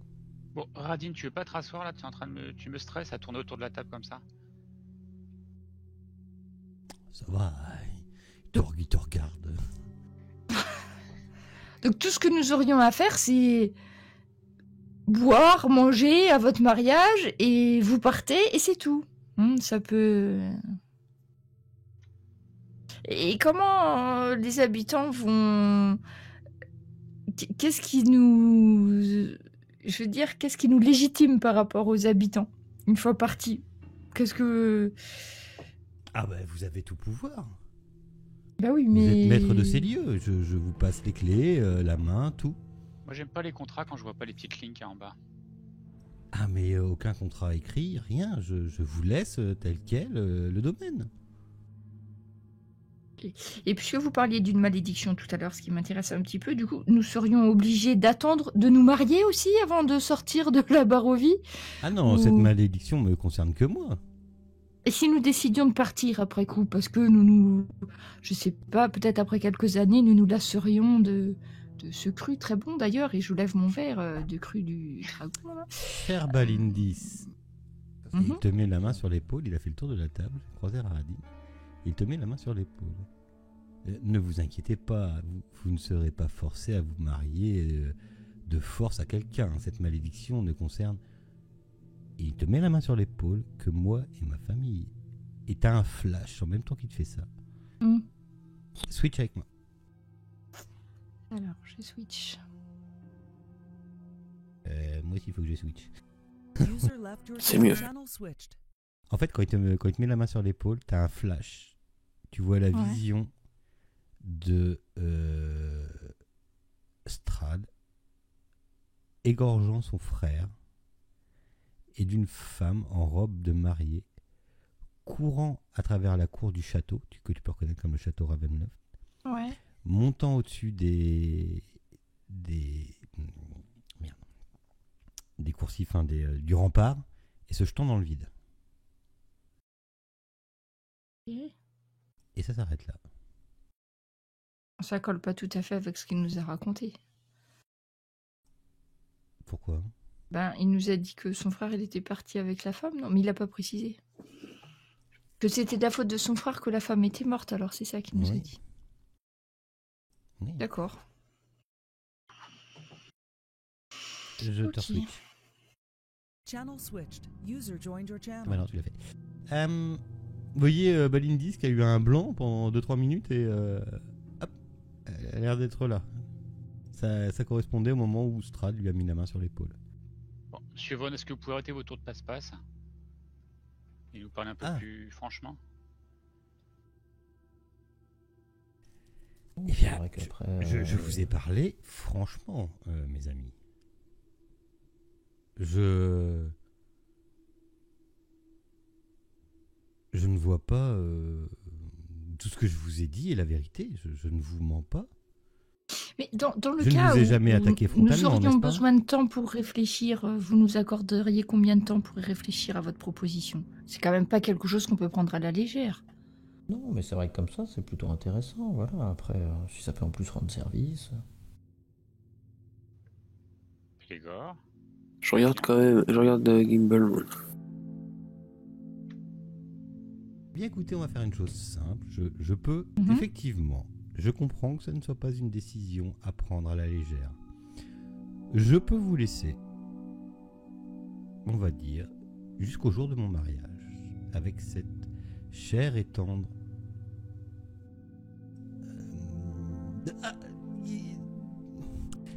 [SPEAKER 4] Bon, Radine, tu veux pas te rasseoir là? Tu me stresses à tourner autour de la table comme ça.
[SPEAKER 1] Ça va, il te regarde.
[SPEAKER 5] Donc tout ce que nous aurions à faire, c'est boire, manger à votre mariage, et vous partez, et c'est tout. Ça peut... Et comment les habitants vont... Qu'est-ce qui nous... Je veux dire, qu'est-ce qui nous légitime par rapport aux habitants, une fois partis? Qu'est-ce que...
[SPEAKER 1] Ah bah vous avez tout pouvoir.
[SPEAKER 5] Bah oui,
[SPEAKER 1] Vous
[SPEAKER 5] mais...
[SPEAKER 1] êtes maître de ces lieux. Je vous passe les clés, la main, tout.
[SPEAKER 4] Moi, j'aime pas les contrats quand je vois pas les petites lignes qu'il y a en bas.
[SPEAKER 1] Ah mais aucun contrat écrit, rien. Je vous laisse tel quel le domaine.
[SPEAKER 5] Et puisque vous parliez d'une malédiction tout à l'heure, ce qui m'intéresse un petit peu, du coup, nous serions obligés d'attendre de nous marier aussi avant de sortir de la Barovie?
[SPEAKER 1] Ah non, cette malédiction me concerne que moi.
[SPEAKER 5] Et si nous décidions de partir après coup, parce que nous, je sais pas, peut-être après quelques années, nous nous lasserions de ce cru très bon d'ailleurs, et je lève mon verre de cru du dragon. Là.
[SPEAKER 1] Cher Balindis, il te met la main sur l'épaule, il a fait le tour de la table, croisé à Radine. Il te met la main sur l'épaule. Ne vous inquiétez pas, vous ne serez pas forcé à vous marier de force à quelqu'un. Cette malédiction ne concerne... Il te met la main sur l'épaule que moi et ma famille. Et t'as un flash en même temps qu'il te fait ça. Switch avec moi.
[SPEAKER 5] Alors, je switch.
[SPEAKER 1] Moi aussi, il faut que je switch.
[SPEAKER 6] User left your
[SPEAKER 3] C'est mieux.
[SPEAKER 6] channel switched.
[SPEAKER 1] En fait, quand il te met la main sur l'épaule, t'as un flash. Tu vois la vision de Strad égorgeant son frère et d'une femme en robe de mariée courant à travers la cour du château, que tu peux reconnaître comme le château Ravenloft, montant au-dessus des coursives, du rempart, et se jetant dans le vide. Et ça s'arrête là.
[SPEAKER 5] Ça colle pas tout à fait avec ce qu'il nous a raconté.
[SPEAKER 1] Pourquoi ?
[SPEAKER 5] Ben, il nous a dit que son frère, il était parti avec la femme, non? Mais il a pas précisé. Que c'était de la faute de son frère que la femme était morte, alors c'est ça qu'il nous a dit.
[SPEAKER 1] Oui.
[SPEAKER 5] D'accord.
[SPEAKER 1] Je te switch.
[SPEAKER 6] Channel switched. User joined your channel.
[SPEAKER 1] Maintenant, tu l'as fait. Vous voyez Balindis qui a eu un blanc pendant 2-3 minutes et hop, elle a l'air d'être là. Ça correspondait au moment où Strad lui a mis la main sur l'épaule.
[SPEAKER 4] Bon, Monsieur Von, est-ce que vous pouvez arrêter vos tours de passe-passe et nous parler un peu plus franchement?
[SPEAKER 1] Eh bien, je vous ai parlé franchement, mes amis. Je ne vois pas tout ce que je vous ai dit est la vérité. Je ne vous mens pas.
[SPEAKER 5] Mais dans le
[SPEAKER 1] je
[SPEAKER 5] cas
[SPEAKER 1] ne vous ai
[SPEAKER 5] où
[SPEAKER 1] jamais attaqué frontalement,
[SPEAKER 5] nous aurions
[SPEAKER 1] n'est-ce pas ?
[SPEAKER 5] besoin de temps pour réfléchir, vous nous accorderiez combien de temps pour réfléchir à votre proposition? C'est quand même pas quelque chose qu'on peut prendre à la légère.
[SPEAKER 2] Non, mais c'est vrai que comme ça, c'est plutôt intéressant. Voilà. Après, si ça peut en plus rendre service.
[SPEAKER 4] Pélégor.
[SPEAKER 3] Je regarde Gimbal. Moi.
[SPEAKER 1] Bien écoutez, on va faire une chose simple. Je peux, effectivement, je comprends que ce ne soit pas une décision à prendre à la légère. Je peux vous laisser, on va dire, jusqu'au jour de mon mariage, avec cette chère et tendre...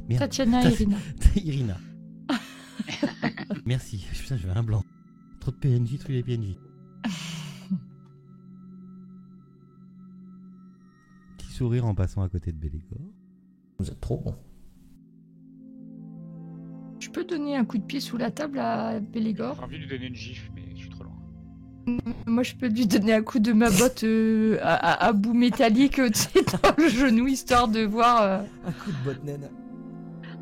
[SPEAKER 1] Merde.
[SPEAKER 5] Tatiana Irina.
[SPEAKER 1] Irina. Merci. Putain, j'avais un blanc. Trop de PNJ, tous les PNJ. Petit sourire en passant à côté de Bélégor.
[SPEAKER 2] Vous êtes trop bon.
[SPEAKER 5] Je peux donner un coup de pied sous la table à Bélégor.
[SPEAKER 4] J'ai envie de lui donner une gifle, mais je suis trop loin.
[SPEAKER 5] Moi, je peux lui donner un coup de ma botte à bout métallique tu sais, dans le genou, histoire de voir
[SPEAKER 2] Un coup de botte naine.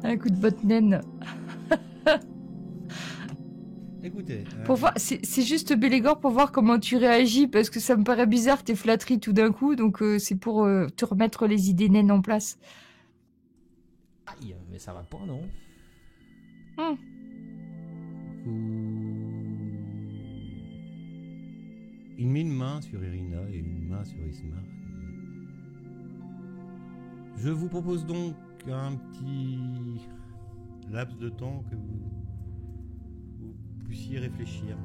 [SPEAKER 5] un coup de botte naine.
[SPEAKER 1] Écoutez.
[SPEAKER 5] Pour voir, c'est juste Bélégor pour voir comment tu réagis, parce que ça me paraît bizarre, t'es flatterie tout d'un coup, donc c'est pour te remettre les idées naines en place.
[SPEAKER 2] Aïe, mais ça va pas, non?
[SPEAKER 1] Il met une main sur Irina et une main sur Ismar. Je vous propose donc un petit laps de temps que vous puissiez réfléchir.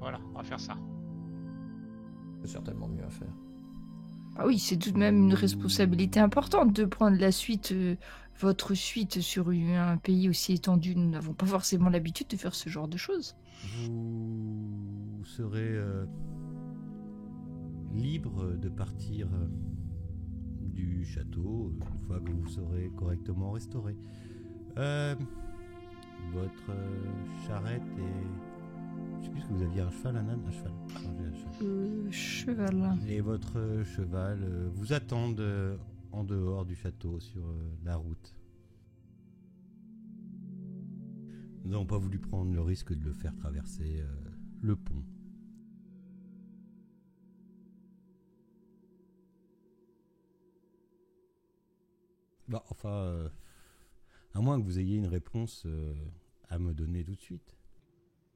[SPEAKER 4] Voilà, on va faire ça.
[SPEAKER 2] C'est certainement mieux à faire.
[SPEAKER 5] Ah oui, c'est tout de même une responsabilité importante de prendre la suite, votre suite sur un pays aussi étendu. Nous n'avons pas forcément l'habitude de faire ce genre de choses.
[SPEAKER 1] Vous serez libre de partir du château une fois que vous serez correctement restauré. Votre charrette est... Je sais plus ce que vous aviez, un cheval, un âne, un cheval.
[SPEAKER 5] Cheval.
[SPEAKER 1] Et votre cheval vous attendent en dehors du château sur la route. Nous n'avons pas voulu prendre le risque de le faire traverser le pont. Bah, enfin, à moins que vous ayez une réponse à me donner tout de suite.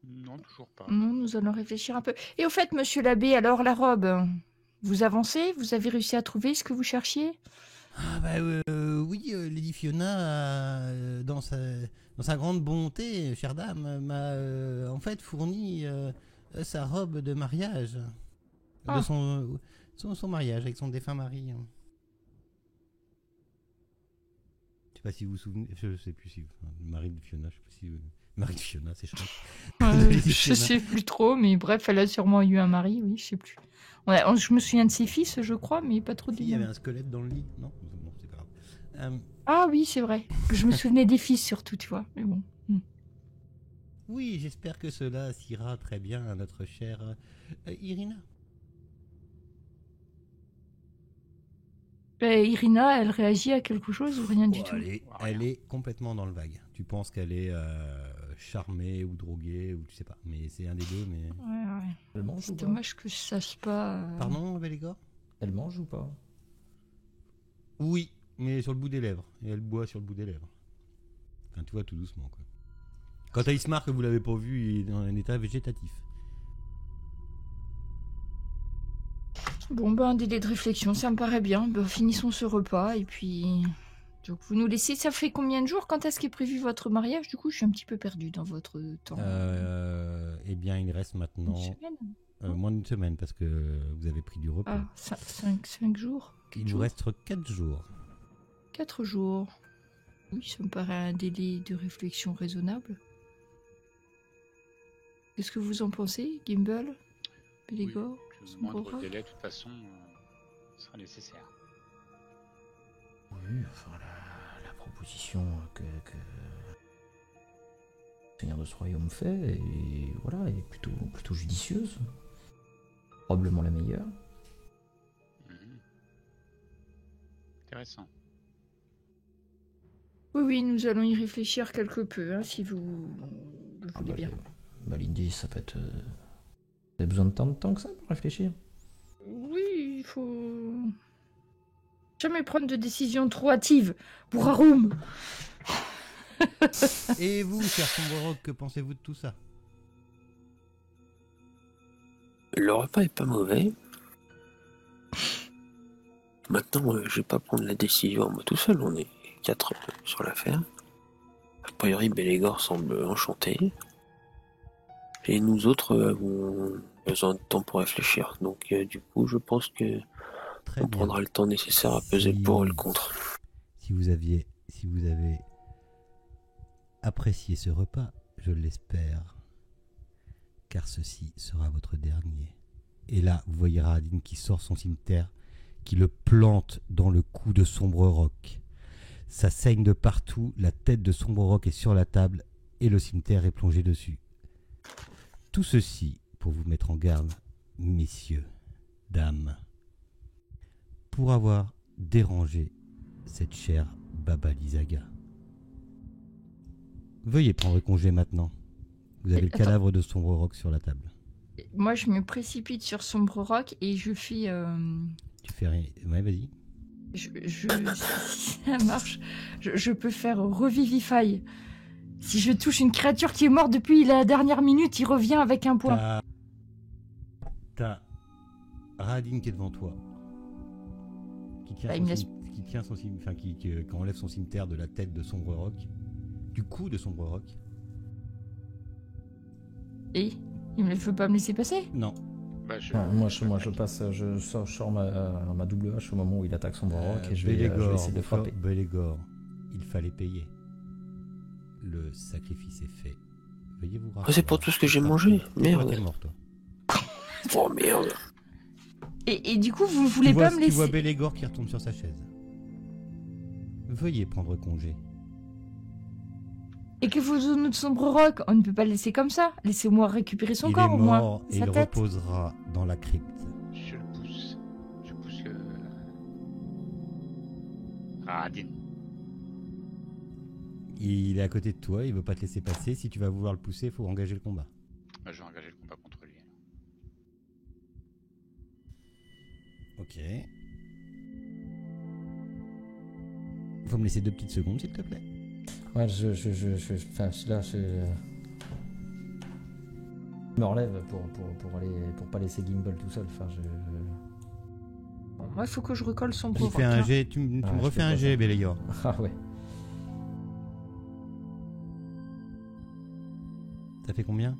[SPEAKER 4] Non, toujours pas.
[SPEAKER 5] Non, nous allons réfléchir un peu. Et au fait, monsieur l'abbé, alors la robe, vous avancez? Vous avez réussi à trouver ce que vous cherchiez?
[SPEAKER 1] Ah bah oui, Lady Fiona, dans sa grande bonté, chère dame, m'a en fait fourni sa robe de mariage.
[SPEAKER 5] Ah.
[SPEAKER 1] De son mariage avec son défunt mari. Je sais pas si vous vous souvenez, je sais plus si... Le mari de Fiona, je sais pas si... Mari de Fiona, c'est chouette.
[SPEAKER 5] Je sais plus trop, mais bref, elle a sûrement eu un mari, oui, je sais plus. Je me souviens de ses fils, je crois, mais pas trop de
[SPEAKER 1] Il y avait
[SPEAKER 5] nom.
[SPEAKER 1] un squelette dans le lit, non? Bon, c'est pas grave.
[SPEAKER 5] Ah oui, c'est vrai. Je me souvenais des fils surtout, tu vois. Mais bon.
[SPEAKER 1] Oui, j'espère que cela ira très bien à notre chère Irina.
[SPEAKER 5] Irina, elle réagit à quelque chose ou rien du tout?
[SPEAKER 1] Elle est complètement dans le vague. Tu penses qu'elle est charmée ou droguée ou tu sais pas, mais c'est un des deux. Mais
[SPEAKER 5] Ouais.
[SPEAKER 2] Elle mange ou
[SPEAKER 5] C'est
[SPEAKER 2] pas?
[SPEAKER 5] dommage que je sache pas.
[SPEAKER 1] pardon, Bélégor?
[SPEAKER 2] Elle mange ou pas?
[SPEAKER 1] Oui, mais sur le bout des lèvres. Et elle boit sur le bout des lèvres. Enfin, tu vois, tout doucement quoi. Quant à Ismar, que vous l'avez pas vu, il est dans un état végétatif.
[SPEAKER 5] Bon, ben, un délai de réflexion, ça me paraît bien. Ben, finissons ce repas et puis. Donc, vous nous laissez. Ça fait combien de jours? Quand est-ce qu'est prévu votre mariage? Du coup, je suis un petit peu perdue dans votre temps.
[SPEAKER 1] Eh bien, il reste maintenant
[SPEAKER 5] Une semaine?
[SPEAKER 1] moins d'une semaine parce que vous avez pris du repos.
[SPEAKER 5] Ah, 5 jours?
[SPEAKER 1] Il vous reste 4 jours.
[SPEAKER 5] 4 jours. Oui, ça me paraît un délai de réflexion raisonnable. Qu'est-ce que vous en pensez, Gimbal? Bélégor?
[SPEAKER 4] Le moindre délai, de toute façon, sera nécessaire.
[SPEAKER 2] Oui, enfin, la proposition que le Seigneur de ce royaume fait est, voilà, est plutôt judicieuse. Probablement la meilleure.
[SPEAKER 4] Intéressant.
[SPEAKER 5] Oui, nous allons y réfléchir quelque peu, hein, si vous le voulez bien.
[SPEAKER 2] Lindy, ça peut être... Vous avez besoin de temps que ça pour réfléchir?
[SPEAKER 5] Oui, il faut... Jamais prendre de décision trop hâtive. Pour Haroum.
[SPEAKER 1] Et vous, cher Sombre, que pensez-vous de tout ça?
[SPEAKER 3] Le repas est pas mauvais. Maintenant, je vais pas prendre la décision moi tout seul. On est 4 sur l'affaire. A priori, Bélégor semble enchanté. Et nous autres avons besoin de temps pour réfléchir. Donc, du coup, je pense que
[SPEAKER 1] Très
[SPEAKER 3] on
[SPEAKER 1] bien.
[SPEAKER 3] prendra le temps nécessaire à peser le pour et le contre.
[SPEAKER 1] Si vous avez apprécié ce repas, je l'espère, car ceci sera votre dernier. Et là, vous voyez Radin qui sort son cimetière, qui le plante dans le cou de Sombre Roc. Ça saigne de partout, la tête de Sombre Roc est sur la table et le cimetière est plongé dessus. Tout ceci pour vous mettre en garde, messieurs, dames, pour avoir dérangé cette chère Baba Lysaga. Veuillez prendre congé maintenant. Vous avez le
[SPEAKER 5] Attends.
[SPEAKER 1] cadavre de Sombre Roc sur la table.
[SPEAKER 5] Moi, je me précipite sur Sombre Roc et je fais...
[SPEAKER 1] Tu fais rien. Ouais, vas-y.
[SPEAKER 5] si ça marche, je peux faire Revivify. Si je touche une créature qui est morte depuis la dernière minute, il revient avec un point.
[SPEAKER 1] T'as Radin qui est devant toi. Qui tient
[SPEAKER 5] Bah, il
[SPEAKER 1] son
[SPEAKER 5] me laisse-
[SPEAKER 1] cim- qui tient son cim- enfin, qui enlève son cimetière de la tête de Sombre Roc. Du cou de Sombre Roc.
[SPEAKER 5] Et il ne veut pas me laisser passer.
[SPEAKER 1] Non.
[SPEAKER 4] Bah, je...
[SPEAKER 2] Moi, je passe, je sors ma double hache au moment où il attaque son roc et je vais
[SPEAKER 1] Bélégor,
[SPEAKER 2] essayer de le frapper.
[SPEAKER 1] Bélégor, il fallait payer. Le sacrifice est fait. Veuillez vous rappeler.
[SPEAKER 3] c'est pour tout ce que j'ai mangé. Merde.
[SPEAKER 1] T'es mort, toi.
[SPEAKER 3] Oh merde.
[SPEAKER 5] Et du coup, vous ne voulez
[SPEAKER 1] Tu vois,
[SPEAKER 5] pas me
[SPEAKER 1] tu vois
[SPEAKER 5] laisser...
[SPEAKER 1] Bélégor qui retombe sur sa chaise. Veuillez prendre congé.
[SPEAKER 5] Et que vous donnez de Sombre Roc, on ne peut pas le laisser comme ça. Laissez-moi récupérer son
[SPEAKER 1] Il
[SPEAKER 5] corps
[SPEAKER 1] est
[SPEAKER 5] au moins.
[SPEAKER 1] mort et
[SPEAKER 5] Sa
[SPEAKER 1] il
[SPEAKER 5] tête.
[SPEAKER 1] reposera dans la crypte.
[SPEAKER 4] Je le pousse. Je pousse le... Radin.
[SPEAKER 1] Il est à côté de toi, il veut pas te laisser passer. Si tu vas vouloir le pousser, il faut engager le combat.
[SPEAKER 4] Bah, je vais engager le combat contre lui.
[SPEAKER 1] Ok. Faut me laisser 2 petites secondes, s'il te plaît.
[SPEAKER 2] Ouais, enfin, là, je me relève pour pas laisser Gimbal tout seul. Enfin,
[SPEAKER 5] Bon, moi, il faut que je recolle Sombre
[SPEAKER 1] Tu
[SPEAKER 5] Roc.
[SPEAKER 1] fais un
[SPEAKER 5] hein.
[SPEAKER 1] jet, tu me
[SPEAKER 2] Ah, je
[SPEAKER 1] refais
[SPEAKER 2] peux
[SPEAKER 1] un
[SPEAKER 2] pas
[SPEAKER 1] jet,
[SPEAKER 2] ça.
[SPEAKER 1] Bélégor.
[SPEAKER 2] Ah ouais.
[SPEAKER 1] Ça fait combien?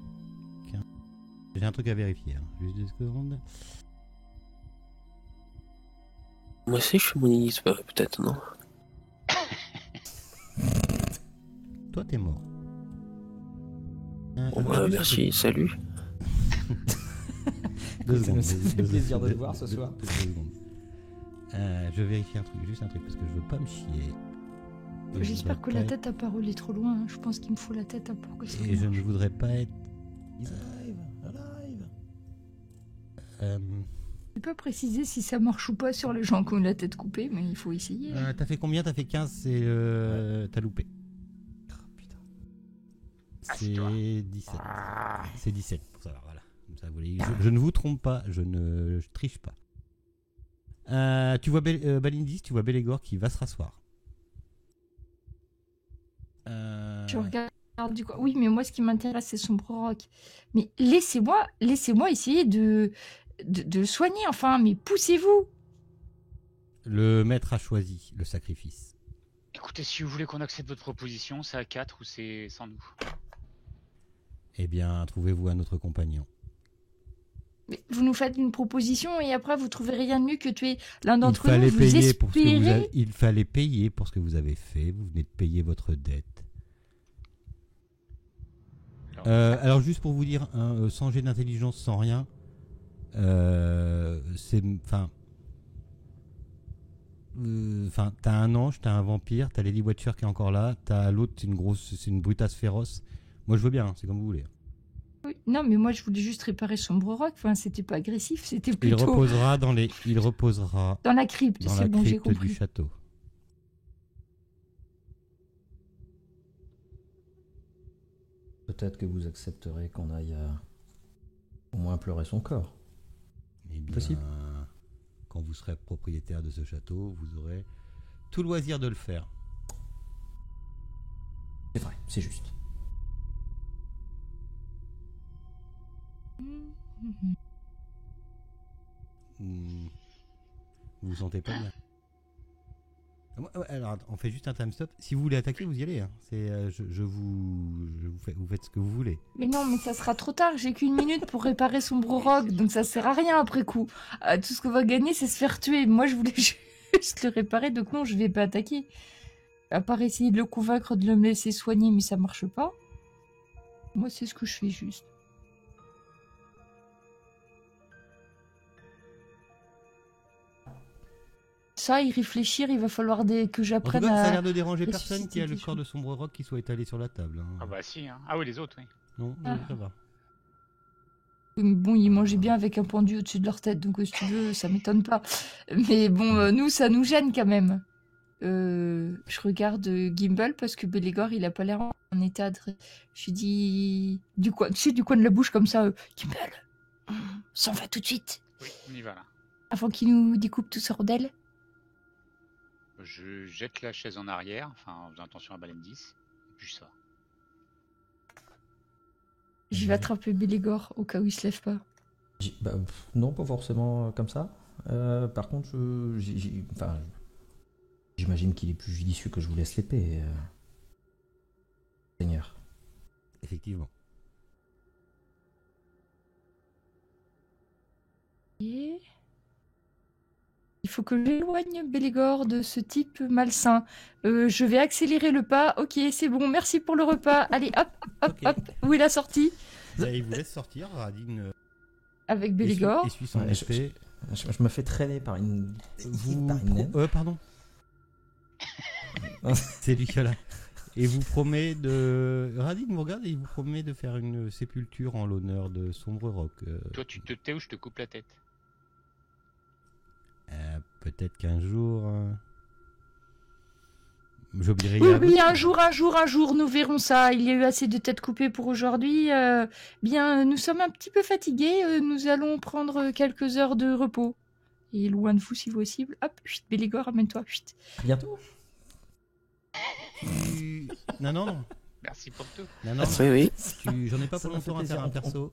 [SPEAKER 1] J'ai un truc à vérifier. Hein. Juste 2 secondes.
[SPEAKER 3] Moi aussi, je suis moniste, peut-être, non?
[SPEAKER 1] Toi, t'es mort.
[SPEAKER 3] Bon, bah, merci, salut.
[SPEAKER 1] 2
[SPEAKER 2] Ça
[SPEAKER 1] secondes.
[SPEAKER 2] me fait
[SPEAKER 1] deux-
[SPEAKER 2] plaisir de
[SPEAKER 1] deux-
[SPEAKER 2] le voir ce
[SPEAKER 1] deux-
[SPEAKER 2] soir.
[SPEAKER 1] 2 secondes. Je vérifie un truc, juste un truc, parce que je veux pas me chier. Et je
[SPEAKER 5] J'espère
[SPEAKER 1] voudrais
[SPEAKER 5] que la
[SPEAKER 1] pas
[SPEAKER 5] tête a pas roulé trop loin. hein. Je pense qu'il me faut la tête pour que ça
[SPEAKER 1] être- Et je
[SPEAKER 5] marche.
[SPEAKER 1] ne voudrais pas être...
[SPEAKER 5] Je peux pas préciser si ça marche ou pas sur les gens qui ont la tête coupée, mais il faut essayer.
[SPEAKER 1] T'as fait combien? T'as fait 15, c'est... T'as loupé.
[SPEAKER 2] Putain.
[SPEAKER 1] C'est 17. C'est 17 pour savoir, voilà. Comme ça, vous voyez, je ne vous trompe pas, je ne triche pas. Tu vois Balindis, tu vois Bélégor qui va se rasseoir.
[SPEAKER 5] Je regarde du coup. Oui, mais moi, ce qui m'intéresse, c'est Sombre Roc. Mais laissez-moi essayer de le soigner, enfin, mais poussez-vous.
[SPEAKER 1] Le maître a choisi le sacrifice.
[SPEAKER 4] Écoutez, si vous voulez qu'on accepte votre proposition, c'est à 4 ou c'est sans nous?
[SPEAKER 1] Eh bien, trouvez-vous un autre compagnon.
[SPEAKER 5] Mais vous nous faites une proposition et après, vous trouvez rien de mieux que tuer l'un
[SPEAKER 1] Il
[SPEAKER 5] d'entre nous.
[SPEAKER 1] fallait
[SPEAKER 5] Vous
[SPEAKER 1] payer pour ce que vous
[SPEAKER 5] espérez
[SPEAKER 1] avez... Il fallait payer pour ce que vous avez fait. Vous venez de payer votre dette. Alors juste pour vous dire, hein, sans jet d'intelligence, sans rien, t'as un ange, t'as un vampire, t'as Lady Watcher qui est encore là, t'as l'autre, c'est une brutasse féroce. Moi je veux bien, hein, c'est comme vous voulez.
[SPEAKER 5] Oui. Non, mais moi, je voulais juste réparer Sombre Roc. Enfin, c'était pas agressif, c'était
[SPEAKER 1] Il
[SPEAKER 5] plutôt
[SPEAKER 1] reposera
[SPEAKER 5] dans la crypte.
[SPEAKER 1] dans
[SPEAKER 5] C'est
[SPEAKER 1] la
[SPEAKER 5] bon, j'ai
[SPEAKER 1] crypte du
[SPEAKER 5] compris.
[SPEAKER 1] château.
[SPEAKER 2] Peut-être que vous accepterez qu'on aille au moins pleurer son corps.
[SPEAKER 1] Eh bien,
[SPEAKER 2] Possible.
[SPEAKER 1] quand vous serez propriétaire de ce château, vous aurez tout loisir de le faire.
[SPEAKER 2] C'est vrai, c'est juste.
[SPEAKER 1] Vous vous sentez pas bien? Alors, attends, on fait juste un time stop. Si vous voulez attaquer, vous y allez. Hein. Vous faites ce que vous voulez.
[SPEAKER 5] Mais non, mais ça sera trop tard. J'ai qu'une minute pour réparer Sombre Rock, donc ça sert à rien après coup. Tout ce qu'on va gagner, c'est se faire tuer. Moi, je voulais juste le réparer, donc non, je vais pas attaquer. À part essayer de le convaincre de me laisser soigner, mais ça marche pas. Moi, c'est ce que je fais juste. Ça, y réfléchir, il va falloir que
[SPEAKER 1] En tout
[SPEAKER 5] j'apprenne
[SPEAKER 1] cas, ça a
[SPEAKER 5] à...
[SPEAKER 1] l'air de déranger
[SPEAKER 5] ressusciter
[SPEAKER 1] personne qui a le
[SPEAKER 5] des
[SPEAKER 1] corps de Sombre Rock qui soit étalé sur la table. Hein.
[SPEAKER 4] Ah bah si, hein. Ah oui, les autres, oui.
[SPEAKER 1] Non,
[SPEAKER 5] Ah.
[SPEAKER 1] ça va.
[SPEAKER 5] Bon, ils mangeaient bien avec un pendu au-dessus de leur tête, donc si tu veux, ça m'étonne pas. Mais bon, nous, ça nous gêne quand même. Je regarde Gimbal parce que Belégor, il a pas l'air en état de... Je lui dis... Du coin de la bouche comme ça, Gimbal, on s'en va tout de suite,
[SPEAKER 4] Oui, on y va là.
[SPEAKER 5] avant qu'il nous découpe tous en rondelles.
[SPEAKER 4] Je jette la chaise en arrière, enfin en faisant attention à Baleine 10, et puis je sors.
[SPEAKER 5] Je vais attraper Belégor au cas où il se lève pas.
[SPEAKER 2] Non, pas forcément comme ça. Par contre, j'imagine qu'il est plus judicieux que je vous laisse l'épée, Seigneur.
[SPEAKER 1] Effectivement.
[SPEAKER 5] Et... Il faut que j'éloigne Belégor de ce type malsain. Je vais accélérer le pas. Ok, c'est bon, merci pour le repas. Allez, hop, hop,
[SPEAKER 1] Ok.
[SPEAKER 5] hop. Où est la sortie?
[SPEAKER 1] Là, il vous laisse sortir. Radine
[SPEAKER 5] Avec Belégor.
[SPEAKER 1] essuie son
[SPEAKER 2] Ouais,
[SPEAKER 1] épée.
[SPEAKER 2] Je me fais traîner par une... par une naine.
[SPEAKER 1] Pardon. C'est lui qui est là. Et vous promet de... Radine vous regarde et il vous promet de faire une sépulture en l'honneur de Sombre Rock.
[SPEAKER 4] Toi, tu te tais ou je te coupe la tête.
[SPEAKER 1] Peut-être qu'un jour... J'oublierai
[SPEAKER 5] Oui,
[SPEAKER 1] la
[SPEAKER 5] oui,
[SPEAKER 1] vôtre.
[SPEAKER 5] un jour, nous verrons ça. Il y a eu assez de têtes coupées pour aujourd'hui. Bien, nous sommes un petit peu fatigués. Nous allons prendre quelques heures de repos. Et loin de vous, si possible. Hop, chut, Belégor, amène-toi. Chut.
[SPEAKER 2] À bientôt.
[SPEAKER 1] Non.
[SPEAKER 4] Merci pour tout.
[SPEAKER 1] Non.
[SPEAKER 3] Oui, oui.
[SPEAKER 1] J'en ai pas
[SPEAKER 2] Ça
[SPEAKER 1] pour
[SPEAKER 2] m'a fait
[SPEAKER 1] longtemps à
[SPEAKER 2] plaisir.
[SPEAKER 1] faire un perso.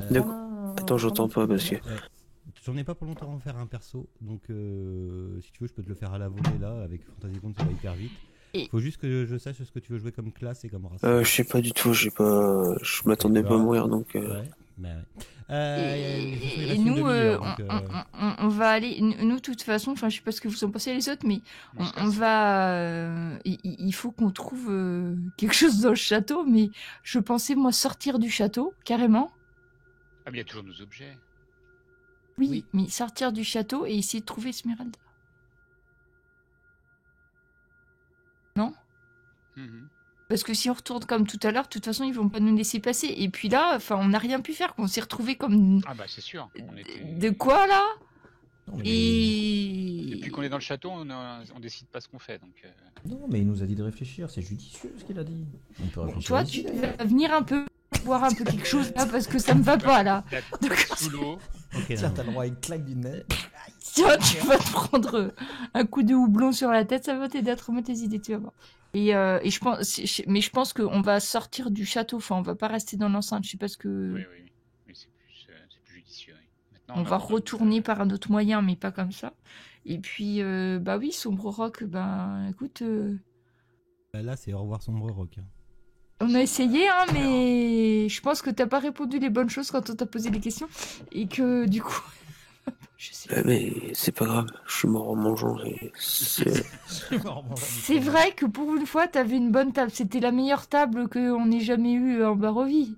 [SPEAKER 3] De Attends, j'entends pas, monsieur.
[SPEAKER 1] J'en ai pas pour longtemps à faire un perso, donc si tu veux, je peux te le faire à la volée là, avec Fantasy Ground, ça va hyper vite.
[SPEAKER 5] Et-
[SPEAKER 1] Faut juste que je sache ce que tu veux jouer comme classe et comme race.
[SPEAKER 3] Je sais pas du tout, je m'attendais pas à mourir, donc...
[SPEAKER 1] Ouais, bah ouais.
[SPEAKER 5] Et,
[SPEAKER 1] de toute façon, il
[SPEAKER 5] et
[SPEAKER 1] reste une
[SPEAKER 5] nous,
[SPEAKER 1] demi-heure, donc,
[SPEAKER 5] on va aller. Nous, de toute façon, enfin, je sais pas ce que vous en pensez les autres, mais on va. Il faut qu'on trouve quelque chose dans le château, mais je pensais moi sortir du château carrément.
[SPEAKER 4] Ah, mais il y a toujours nos objets.
[SPEAKER 5] Oui, mais sortir du château et essayer de trouver Esmeralda. Non?
[SPEAKER 4] Mhm.
[SPEAKER 5] Parce que si on retourne comme tout à l'heure, de toute façon, ils vont pas nous laisser passer. Et puis là, enfin, on n'a rien pu faire. On s'est retrouvé comme
[SPEAKER 4] Ah bah c'est sûr. On était...
[SPEAKER 5] de quoi là?
[SPEAKER 2] Non, mais
[SPEAKER 5] Et
[SPEAKER 4] Depuis qu'on est dans le château, on décide pas ce qu'on fait. Donc,
[SPEAKER 2] Non, mais il nous a dit de réfléchir, c'est judicieux ce qu'il a dit. On peut réfléchir
[SPEAKER 5] toi,
[SPEAKER 2] ici,
[SPEAKER 5] tu
[SPEAKER 2] d'ailleurs.
[SPEAKER 5] vas venir un peu boire un peu quelque chose là parce que ça me va pas là.
[SPEAKER 4] la tête sous l'eau.
[SPEAKER 1] ok,
[SPEAKER 2] Tiens,
[SPEAKER 1] non.
[SPEAKER 2] t'as le droit à une claque d'une naine.
[SPEAKER 5] Tiens, tu vas te prendre un coup de houblon sur la tête, ça va t'aider à trouver tes idées, tu vas voir. Et je pense qu'on va sortir du château. Enfin, on va pas rester dans l'enceinte. Je sais pas ce que.
[SPEAKER 4] Oui. Mais c'est plus judicieux. Oui. Maintenant,
[SPEAKER 5] On va retourner par un autre moyen, mais pas comme ça. Et puis, bah oui, Sombre Rock, ben écoute,
[SPEAKER 1] Bah, là, c'est au revoir Sombre Rock.
[SPEAKER 5] on a essayé, hein, mais je pense que t'as pas répondu les bonnes choses quand on t'a posé les questions. Et que du coup, je sais pas.
[SPEAKER 3] Mais c'est pas grave, je suis mort en mangeant.
[SPEAKER 5] C'est vrai que pour une fois, t'avais une bonne table. C'était la meilleure table qu'on ait jamais eue en Barovie.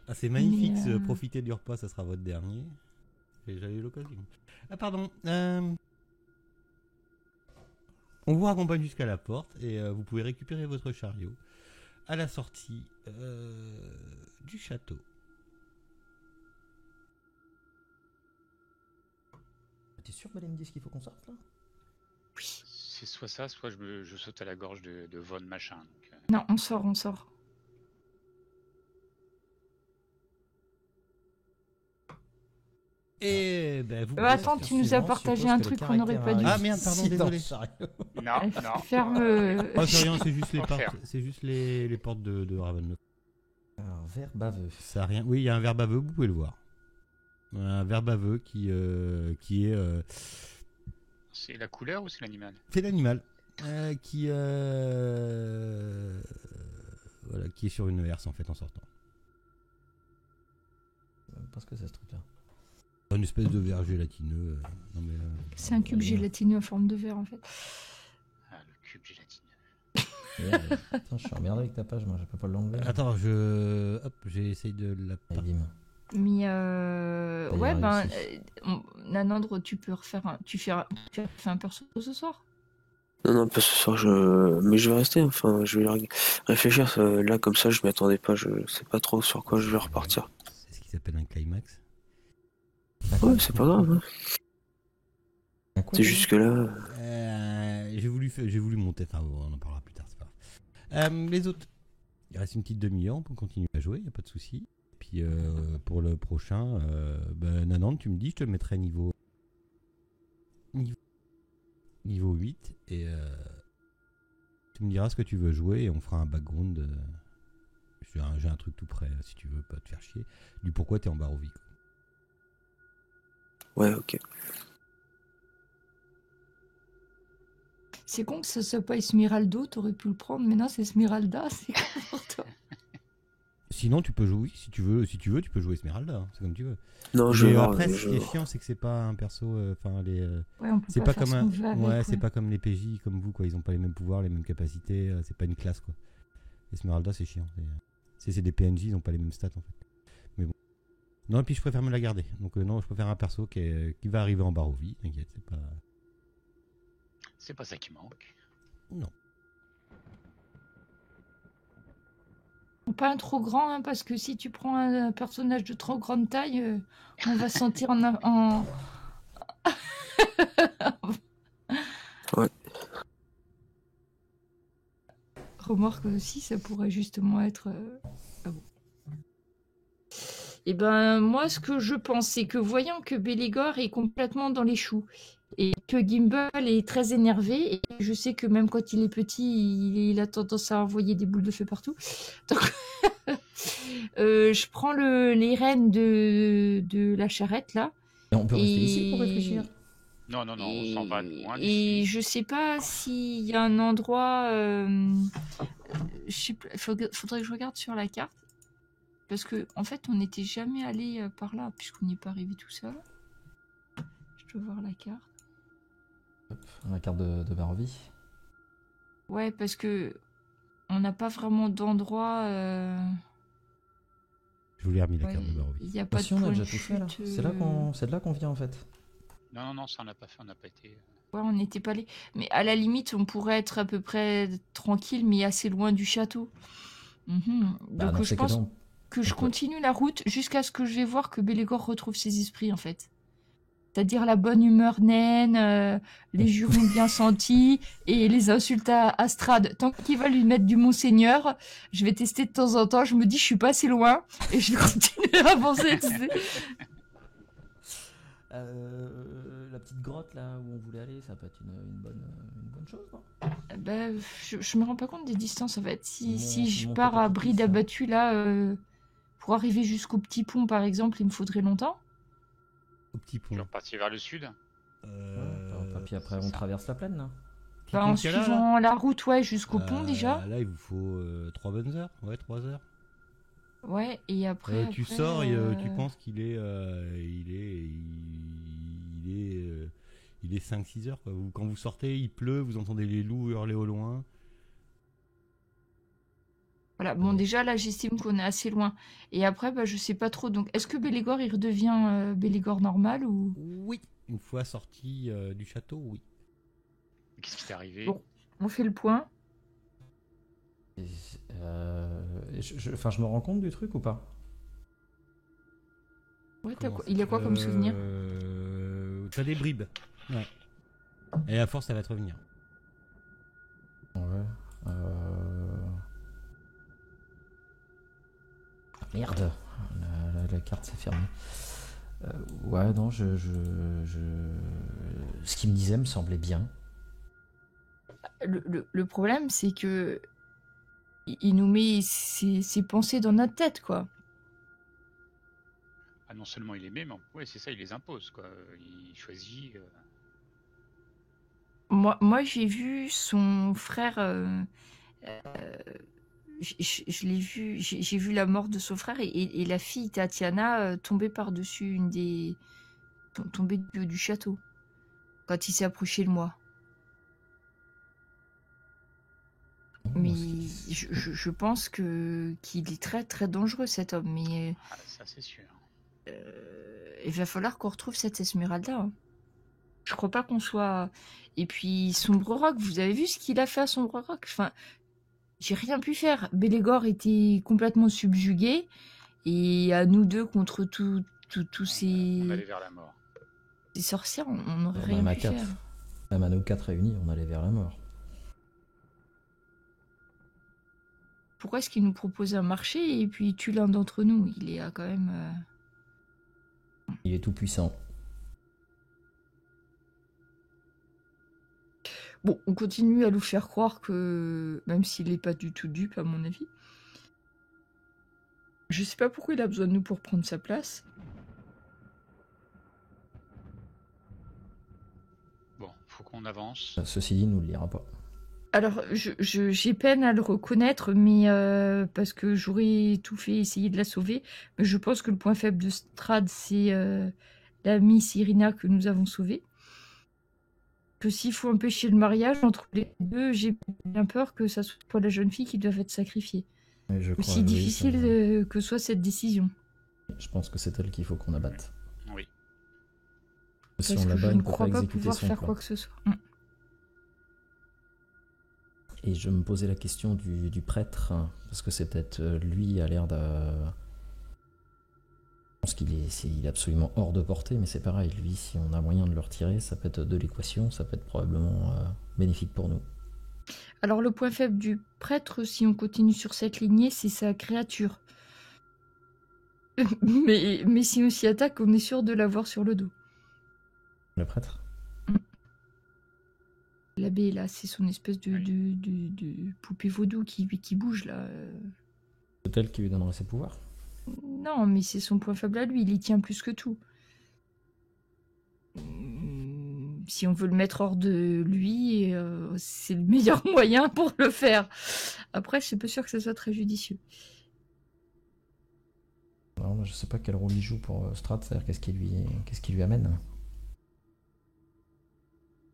[SPEAKER 1] Ah, c'est magnifique,
[SPEAKER 5] Mais,
[SPEAKER 1] profitez du repas, ça sera votre dernier. J'ai jamais eu l'occasion. Ah, pardon. On vous raccompagne jusqu'à la porte et vous pouvez récupérer votre chariot à la sortie du château.
[SPEAKER 2] T'es sûr, Baleine 10, qu'il faut qu'on sorte là?
[SPEAKER 4] C'est soit ça, soit je saute à la gorge de Von machin. Donc,
[SPEAKER 5] Non, on sort.
[SPEAKER 1] Et ben vous.
[SPEAKER 5] Attends, tu nous as partagé un truc qu'on n'aurait pas dû.
[SPEAKER 1] Ah, merde, pardon, désolé.
[SPEAKER 4] Non.
[SPEAKER 5] Ferme.
[SPEAKER 1] Oh, c'est rien, c'est juste les
[SPEAKER 4] Enfer.
[SPEAKER 1] portes. C'est juste les portes de Ravenloft.
[SPEAKER 2] Un verre baveux.
[SPEAKER 1] Ça a rien. Oui, il y a un verbe aveu, vous pouvez le voir. Un verbe aveu qui est
[SPEAKER 4] C'est la couleur ou c'est l'animal?
[SPEAKER 1] C'est l'animal qui voilà, qui est sur une herse en fait en sortant.
[SPEAKER 2] Parce que c'est ce truc-là.
[SPEAKER 1] Une espèce de verre gélatineux. Non mais.
[SPEAKER 5] C'est un cube gélatineux en forme de verre en fait.
[SPEAKER 4] Ah, le cube gélatineux.
[SPEAKER 2] Putain, je suis emmerdé avec ta page, moi, je peux pas l'enlever.
[SPEAKER 1] Attends, j'essaye de la.
[SPEAKER 2] Allez, bim.
[SPEAKER 5] Mais ouais, ben,
[SPEAKER 2] réussi.
[SPEAKER 5] Nanandre, tu peux refaire tu fais un perso ce soir.
[SPEAKER 3] Non, pas ce soir, mais je vais rester, enfin, je vais réfléchir. Là, comme ça, je m'y attendais pas, je sais pas trop sur quoi je vais repartir.
[SPEAKER 1] C'est ce qui s'appelle un climax.
[SPEAKER 3] Ouais, c'est pas grave, hein.
[SPEAKER 2] À quoi,
[SPEAKER 3] C'est
[SPEAKER 2] t'as
[SPEAKER 3] juste que là.
[SPEAKER 1] J'ai voulu monter, enfin bon, on en parlera plus tard, c'est pas grave. Les autres, il reste une petite demi-heure, on peut continuer à jouer, y a pas de souci. Puis pour le prochain, Nanandre, tu me dis, je te le mettrai niveau 8 et tu me diras ce que tu veux jouer et on fera un background. J'ai un truc tout prêt si tu veux pas te faire chier. Du pourquoi t'es en Barovie.
[SPEAKER 3] Ouais, ok.
[SPEAKER 5] C'est con que ça soit pas Esmeraldo, t'aurais pu le prendre, mais non, c'est Esmeralda, c'est con pour toi.
[SPEAKER 1] Sinon, tu peux jouer, oui, si tu veux, tu peux jouer Esmeralda, hein, c'est comme tu veux.
[SPEAKER 3] Non, je
[SPEAKER 1] Mais
[SPEAKER 3] vais voir.
[SPEAKER 1] après, ce qui est chiant, c'est que c'est pas un perso. Enfin,
[SPEAKER 5] Ouais, on peut
[SPEAKER 1] c'est
[SPEAKER 5] pas
[SPEAKER 1] pas
[SPEAKER 5] faire
[SPEAKER 1] comme
[SPEAKER 5] ce qu'on
[SPEAKER 1] un.
[SPEAKER 5] veut
[SPEAKER 1] Ouais,
[SPEAKER 5] avec,
[SPEAKER 1] c'est pas comme les PJ, comme vous, quoi. Ils ont pas les mêmes pouvoirs, les mêmes capacités. C'est pas une classe, quoi. Esmeralda, c'est chiant. C'est des PNJ, ils ont pas les mêmes stats, en fait. Mais bon. Non, et puis je préfère me la garder. Donc non, je préfère un perso qui va arriver en Barovie. T'inquiète, c'est pas.
[SPEAKER 4] C'est pas ça qui manque.
[SPEAKER 1] Non.
[SPEAKER 5] Pas un trop grand, hein, parce que si tu prends un personnage de trop grande taille, on va se sentir en...
[SPEAKER 3] Ouais.
[SPEAKER 5] Remorque aussi, ça pourrait justement être... Ah bon. Et ben, moi, ce que je pense, c'est que voyant que Bélégor est complètement dans les choux, et que Gimbal est très énervé, et je sais que même quand il est petit, il a tendance à envoyer des boules de feu partout. Donc, je prends les rênes de la charrette, là.
[SPEAKER 2] Et on peut rester ici pour réfléchir.
[SPEAKER 4] Non, on s'en va loin
[SPEAKER 5] Et
[SPEAKER 4] d'ici.
[SPEAKER 5] je sais pas s'il y a un endroit... je sais pas, faudrait que je regarde sur la carte. Parce que en fait, on n'était jamais allé par là, puisqu'on n'y est pas arrivé tout seul. Je dois voir la carte.
[SPEAKER 2] Hop, la carte de Barovie.
[SPEAKER 5] Ouais, parce que on n'a pas vraiment d'endroit...
[SPEAKER 1] Je vous l'ai remis la
[SPEAKER 5] ouais,
[SPEAKER 1] carte de Barovie.
[SPEAKER 5] il n'y a
[SPEAKER 2] Bah
[SPEAKER 5] pas
[SPEAKER 2] si,
[SPEAKER 5] de
[SPEAKER 2] on a
[SPEAKER 5] point
[SPEAKER 2] déjà
[SPEAKER 5] de
[SPEAKER 2] tout fait, là.
[SPEAKER 5] chute,
[SPEAKER 2] C'est de là qu'on vient, en fait.
[SPEAKER 4] Non, ça on n'a pas fait, on n'a pas été.
[SPEAKER 5] Ouais, on n'était pas allé. Mais à la limite, on pourrait être à peu près tranquille, mais assez loin du château.
[SPEAKER 2] Bah,
[SPEAKER 5] Donc
[SPEAKER 2] dans
[SPEAKER 5] je
[SPEAKER 2] ces
[SPEAKER 5] pense
[SPEAKER 2] cas-là,
[SPEAKER 5] que je
[SPEAKER 2] on peut-
[SPEAKER 5] continue la route jusqu'à ce que je vais voir que Bélégor retrouve ses esprits, en fait. C'est-à-dire la bonne humeur naine, les jurons bien sentis et les insultes à Astrad. Tant qu'il va lui mettre du Monseigneur, je vais tester de temps en temps. Je me dis, je suis pas assez loin et je vais continuer à avancer. Tu sais.
[SPEAKER 2] la petite grotte là où on voulait aller, ça peut être une bonne chose, non?
[SPEAKER 5] Ben, je me rends pas compte des distances, en fait. Si je
[SPEAKER 2] mon
[SPEAKER 5] pars à
[SPEAKER 2] petit
[SPEAKER 5] bride
[SPEAKER 2] fils,
[SPEAKER 5] abattue, là, pour arriver jusqu'au petit pont, par exemple, il me faudrait longtemps.
[SPEAKER 1] Au petit
[SPEAKER 4] Tu
[SPEAKER 1] pont.
[SPEAKER 4] veux repartir vers le sud?
[SPEAKER 2] Puis après,
[SPEAKER 4] c'est
[SPEAKER 2] on
[SPEAKER 4] ça.
[SPEAKER 2] traverse la plaine là.
[SPEAKER 1] Petit
[SPEAKER 5] Enfin,
[SPEAKER 1] pont
[SPEAKER 5] en
[SPEAKER 1] qu'il y a là, là.
[SPEAKER 5] suivant la route, ouais, jusqu'au pont, déjà.
[SPEAKER 1] Là, il vous faut 3 bonnes heures. Ouais, 3 heures.
[SPEAKER 5] Ouais, et après...
[SPEAKER 1] Tu
[SPEAKER 5] après,
[SPEAKER 1] sors et tu penses qu'il est 5-6 heures, quoi. Quand vous sortez, il pleut, vous entendez les loups hurler au loin.
[SPEAKER 5] Voilà, bon, déjà, là, j'estime qu'on est assez loin. Et après, bah, je sais pas trop. Donc, est-ce que Bélégor, il redevient Bélégor normal ou...
[SPEAKER 1] Oui. Une fois sorti du château, oui.
[SPEAKER 4] Qu'est-ce qui t'est arrivé?
[SPEAKER 5] Bon. On fait le point.
[SPEAKER 2] Je me rends compte du truc ou pas?
[SPEAKER 5] Ouais,
[SPEAKER 1] Comment
[SPEAKER 5] il y a quoi comme souvenir?
[SPEAKER 1] T'as des bribes. Ouais. Et à force, ça va te revenir.
[SPEAKER 2] Ouais. Merde, la carte s'est fermée. Ouais, non, ce qu'il me disait me semblait bien.
[SPEAKER 5] Le problème, c'est que il nous met ses pensées dans notre tête, quoi.
[SPEAKER 4] Ah, non seulement il les met, mais ouais, c'est ça, il les impose, quoi. Il choisit.
[SPEAKER 5] moi j'ai vu son frère. Je l'ai vu. J'ai vu la mort de son frère et la fille Tatiana tomber par-dessus tomber du haut du château quand il s'est approché de moi. Mais je pense qu'il est très très dangereux cet homme. Mais
[SPEAKER 4] Ah, ça, c'est sûr.
[SPEAKER 5] il va falloir qu'on retrouve cette Esmeralda. Hein. Je crois pas qu'on soit. Et puis Sombre Rock, vous avez vu ce qu'il a fait à Sombre Rock? Enfin, j'ai rien pu faire. Bélégor était complètement subjugué et à nous deux contre tous
[SPEAKER 4] On
[SPEAKER 5] ces
[SPEAKER 4] allait vers la mort.
[SPEAKER 5] sorcières, on n'aurait rien
[SPEAKER 2] Même à
[SPEAKER 5] pu
[SPEAKER 2] 4.
[SPEAKER 5] faire.
[SPEAKER 2] Même à nous 4 réunis, on allait vers la mort.
[SPEAKER 5] Pourquoi est-ce qu'il nous propose un marché et puis il tue l'un d'entre nous? Il est quand même.
[SPEAKER 2] Il est tout puissant.
[SPEAKER 5] Bon, on continue à nous faire croire que, même s'il n'est pas du tout dupe, à mon avis. Je sais pas pourquoi il a besoin de nous pour prendre sa place.
[SPEAKER 4] Bon, faut qu'on avance.
[SPEAKER 2] Ceci dit, il nous le lira pas.
[SPEAKER 5] Alors, j'ai peine à le reconnaître, mais parce que j'aurais tout fait essayer de la sauver. Mais je pense que le point faible de Strad, c'est la Miss Irina que nous avons sauvée. Que s'il faut empêcher le mariage entre les deux, j'ai bien peur que ça soit pas la jeune fille qui doive être sacrifiée.
[SPEAKER 2] Et je crois,
[SPEAKER 5] Aussi
[SPEAKER 2] oui,
[SPEAKER 5] difficile que soit cette décision.
[SPEAKER 2] Je pense que c'est elle qu'il faut qu'on abatte.
[SPEAKER 4] Oui.
[SPEAKER 2] Si
[SPEAKER 5] Parce
[SPEAKER 2] on
[SPEAKER 5] que je
[SPEAKER 2] l'abat, il
[SPEAKER 5] ne
[SPEAKER 2] ne peut
[SPEAKER 5] crois
[SPEAKER 2] pas
[SPEAKER 5] pas
[SPEAKER 2] exécuter
[SPEAKER 5] pouvoir
[SPEAKER 2] son
[SPEAKER 5] faire
[SPEAKER 2] plan.
[SPEAKER 5] quoi que ce soit.
[SPEAKER 2] Et je me posais la question du prêtre, hein, parce que c'est peut-être lui a l'air de... Je pense il est absolument hors de portée, mais c'est pareil, lui, si on a moyen de le retirer, ça peut être de l'équation, ça peut être probablement bénéfique pour nous.
[SPEAKER 5] Alors le point faible du prêtre, si on continue sur cette lignée, c'est sa créature. mais si on s'y attaque, on est sûr de l'avoir sur le dos.
[SPEAKER 2] Le prêtre?
[SPEAKER 5] L'abbé, là, c'est son espèce de,
[SPEAKER 4] Oui.
[SPEAKER 5] de poupée vaudou qui bouge, là.
[SPEAKER 2] C'est elle qui lui donnerait ses pouvoirs.
[SPEAKER 5] Non, mais c'est son point faible à lui, il y tient plus que tout. Si on veut le mettre hors de lui, c'est le meilleur moyen pour le faire. Après, je suis pas sûre que ce soit très judicieux.
[SPEAKER 2] Alors, moi, je sais pas quel rôle il joue pour Strat, c'est-à-dire qu'est-ce qui lui amène.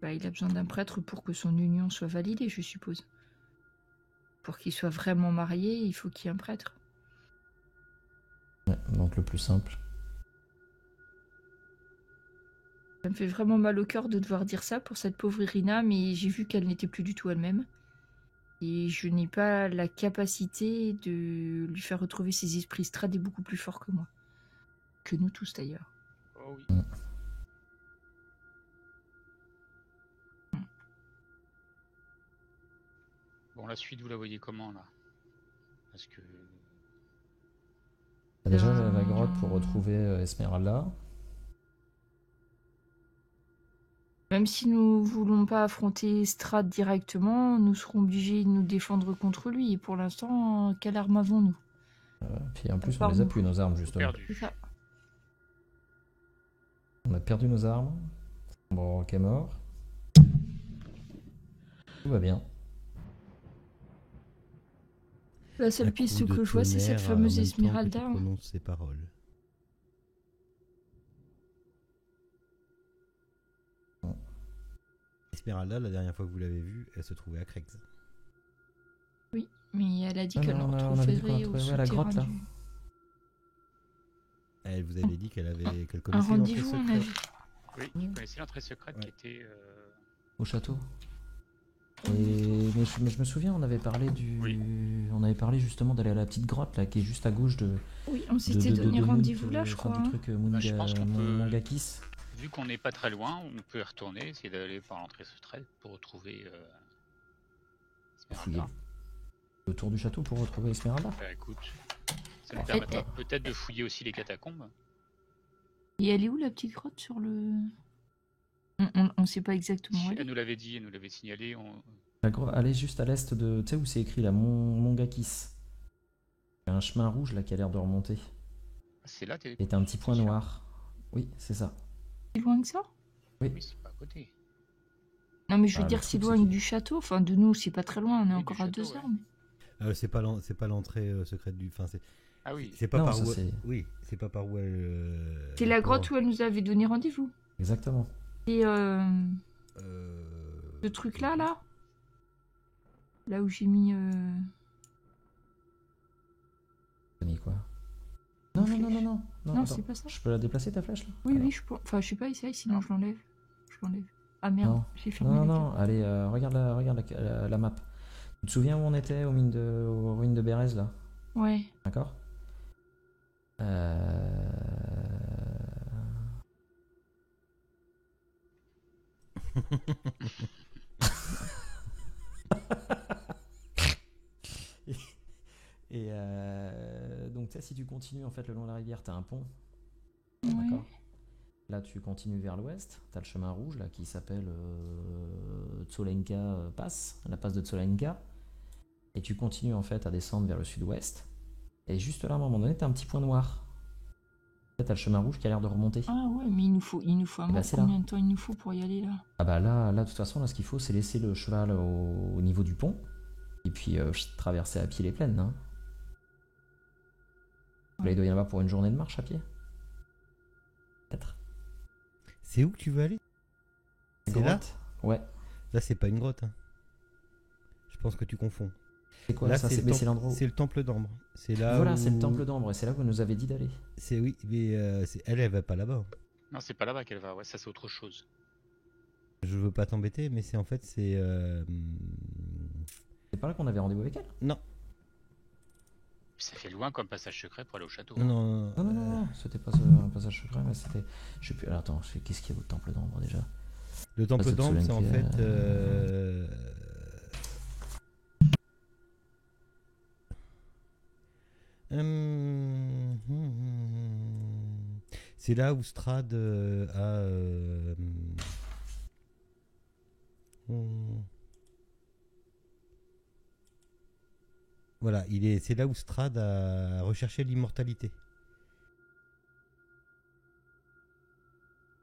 [SPEAKER 5] Bah, il a besoin d'un prêtre pour que son union soit validée, je suppose. Pour qu'il soit vraiment marié, il faut qu'il y ait un prêtre.
[SPEAKER 2] Ouais, donc le plus simple.
[SPEAKER 5] Ça me fait vraiment mal au cœur de devoir dire ça pour cette pauvre Irina, mais j'ai vu qu'elle n'était plus du tout elle-même. Et je n'ai pas la capacité de lui faire retrouver ses esprits. Strad est beaucoup plus fort que moi. Que nous tous d'ailleurs.
[SPEAKER 4] Oh oui. Bon, la suite, vous la voyez comment, là? Parce que...
[SPEAKER 2] Déjà, la grotte pour retrouver Esmeralda.
[SPEAKER 5] Même si nous voulons pas affronter Strad directement, nous serons obligés de nous défendre contre lui. Et pour l'instant, quelle arme avons-nous?
[SPEAKER 2] Puis en plus, on
[SPEAKER 5] Pardon.
[SPEAKER 2] les a plus, nos armes, justement.
[SPEAKER 5] C'est
[SPEAKER 4] Perdu.
[SPEAKER 5] ça.
[SPEAKER 2] On a perdu nos armes. Bon, Rock est mort. Tout va bien.
[SPEAKER 5] La seule
[SPEAKER 1] Un
[SPEAKER 5] piste
[SPEAKER 1] coup de
[SPEAKER 5] que je vois, c'est cette
[SPEAKER 1] tonnerre,
[SPEAKER 5] fameuse
[SPEAKER 1] en même temps que
[SPEAKER 5] Esmeralda.
[SPEAKER 1] tu prononces ces paroles. Esmeralda, la dernière fois que vous l'avez vue, elle se trouvait à Crex.
[SPEAKER 5] Oui, mais elle a dit
[SPEAKER 2] Ah,
[SPEAKER 5] qu'elle
[SPEAKER 2] mais
[SPEAKER 5] le
[SPEAKER 2] on avait dit qu'on la
[SPEAKER 5] retrouverait au
[SPEAKER 2] trouvait à la
[SPEAKER 5] souterrain
[SPEAKER 2] grotte, là.
[SPEAKER 5] du...
[SPEAKER 1] Elle vous avait dit qu'elle
[SPEAKER 5] Un
[SPEAKER 1] connaissait
[SPEAKER 5] rendez-vous,
[SPEAKER 1] l'entrée
[SPEAKER 5] on a
[SPEAKER 1] secrète.
[SPEAKER 5] vu.
[SPEAKER 4] Oui, je connaissais l'entrée secrète qui
[SPEAKER 1] Ouais.
[SPEAKER 4] était...
[SPEAKER 2] Au château. Mais je me souviens, on avait parlé
[SPEAKER 4] Oui.
[SPEAKER 2] on avait parlé justement d'aller à la petite grotte là, qui est juste à gauche de.
[SPEAKER 5] Oui, on s'était donné rendez-vous là, je crois.
[SPEAKER 2] Du
[SPEAKER 5] hein.
[SPEAKER 2] truc
[SPEAKER 4] je pense qu'on peut-
[SPEAKER 2] Mangakis.
[SPEAKER 4] Vu qu'on n'est pas très loin, on peut y retourner, essayer d'aller par l'entrée secrète pour retrouver Esmeralda.
[SPEAKER 2] Le tour du château pour retrouver Esmeralda.
[SPEAKER 4] Bah, écoute, ça nous permettra peut-être de fouiller aussi les catacombes.
[SPEAKER 5] Et elle est où la petite grotte sur le... On sait pas exactement où elle est.
[SPEAKER 4] Elle nous l'avait dit, elle nous l'avait signalé.
[SPEAKER 2] Elle est juste à l'est de. Tu sais où c'est écrit là, Mongakis. Il y a un chemin rouge là qui a l'air de remonter.
[SPEAKER 4] C'est là, t'es...
[SPEAKER 2] Et t'as un petit point noir. Oui, c'est ça.
[SPEAKER 5] C'est loin que ça?
[SPEAKER 4] Oui, c'est pas à côté.
[SPEAKER 5] Non, mais je veux
[SPEAKER 2] Ah, le
[SPEAKER 5] dire,
[SPEAKER 2] truc,
[SPEAKER 5] c'est
[SPEAKER 2] c'est
[SPEAKER 5] loin
[SPEAKER 2] que-
[SPEAKER 5] du château. Enfin, de nous, c'est pas très loin. On est
[SPEAKER 4] Oui,
[SPEAKER 5] encore
[SPEAKER 4] du
[SPEAKER 5] à
[SPEAKER 4] château,
[SPEAKER 5] 2 heures.
[SPEAKER 4] ouais.
[SPEAKER 1] C'est pas l'entrée secrète du. Enfin,
[SPEAKER 4] Ah oui.
[SPEAKER 1] c'est pas
[SPEAKER 2] Non,
[SPEAKER 1] par
[SPEAKER 2] ça
[SPEAKER 1] où.
[SPEAKER 2] c'est.
[SPEAKER 1] Oui, c'est pas par où elle.
[SPEAKER 5] C'est
[SPEAKER 1] elle
[SPEAKER 5] la
[SPEAKER 1] peut-
[SPEAKER 5] grotte où elle nous avait donné rendez-vous.
[SPEAKER 2] Exactement.
[SPEAKER 5] Et
[SPEAKER 1] Euh,
[SPEAKER 5] ce truc-là, là où j'ai mis.
[SPEAKER 2] T'as mis quoi? Non, non, non, non, non.
[SPEAKER 5] Non,
[SPEAKER 2] attends.
[SPEAKER 5] c'est pas ça.
[SPEAKER 2] Je peux la déplacer ta flèche là?
[SPEAKER 5] Oui,
[SPEAKER 2] Alors.
[SPEAKER 5] oui, enfin, je sais pas, essaye, sinon je l'enlève. Ah merde,
[SPEAKER 2] Non.
[SPEAKER 5] j'ai fermé
[SPEAKER 2] Non,
[SPEAKER 5] la
[SPEAKER 2] non, allez, regarde la map. Tu te souviens où on était aux ruines de Bérez là?
[SPEAKER 5] carte. Ouais.
[SPEAKER 2] D'accord? Euh... Et donc, tu sais, si tu continues en fait le long de la rivière, t'as un pont.
[SPEAKER 5] Ouais.
[SPEAKER 2] D'accord? Là, tu continues vers l'ouest, t'as le chemin rouge là qui s'appelle Tsolenka Pass, la passe de Tsolenka. Et tu continues en fait à descendre vers le sud-ouest. Et juste là, à un moment donné, t'as un petit point noir. T'as le chemin rouge qui a l'air de remonter.
[SPEAKER 5] Ah ouais, mais il nous faut un
[SPEAKER 2] bah,
[SPEAKER 5] mot.
[SPEAKER 2] c'est là.
[SPEAKER 5] Combien de temps il nous faut pour y aller là?
[SPEAKER 2] Ah bah là, de toute façon, là, ce qu'il faut, c'est laisser le cheval au niveau du pont. Et puis traverser à pied les plaines. Hein. Là, il doit y en avoir pour une journée de marche à pied. Peut-être.
[SPEAKER 1] C'est où que tu veux aller? C'est là?
[SPEAKER 2] Grotte. Ouais.
[SPEAKER 1] Là, c'est pas une grotte. Hein. Je pense que tu confonds.
[SPEAKER 2] C'est quoi
[SPEAKER 1] Là,
[SPEAKER 2] ça?
[SPEAKER 1] c'est
[SPEAKER 2] Mais c'est l'endroit où...
[SPEAKER 1] C'est le temple d'Ambre. C'est là.
[SPEAKER 2] Voilà,
[SPEAKER 1] où-
[SPEAKER 2] c'est le temple d'Ambre. Et c'est là où on nous avait dit d'aller.
[SPEAKER 1] C'est oui, mais elle va pas là-bas.
[SPEAKER 4] Non, c'est pas là-bas qu'elle va. Ouais, ça c'est autre chose.
[SPEAKER 1] Je veux pas t'embêter, mais c'est en fait c'est.
[SPEAKER 2] C'est pas là qu'on avait rendez-vous avec elle?
[SPEAKER 1] Non,
[SPEAKER 4] Ça fait loin comme passage secret pour aller au château.
[SPEAKER 1] non, non,
[SPEAKER 2] Non, non, non, non. C'était pas un passage secret, mais c'était... Je sais plus... Alors, attends, qu'est-ce qu'il y a au temple d'Ambre déjà?
[SPEAKER 1] Le temple
[SPEAKER 2] Parce que
[SPEAKER 1] d'Ambre, c'est en
[SPEAKER 2] Tsolenka,
[SPEAKER 1] fait. C'est là où Strad a. Voilà, c'est là où Strad a recherché l'immortalité.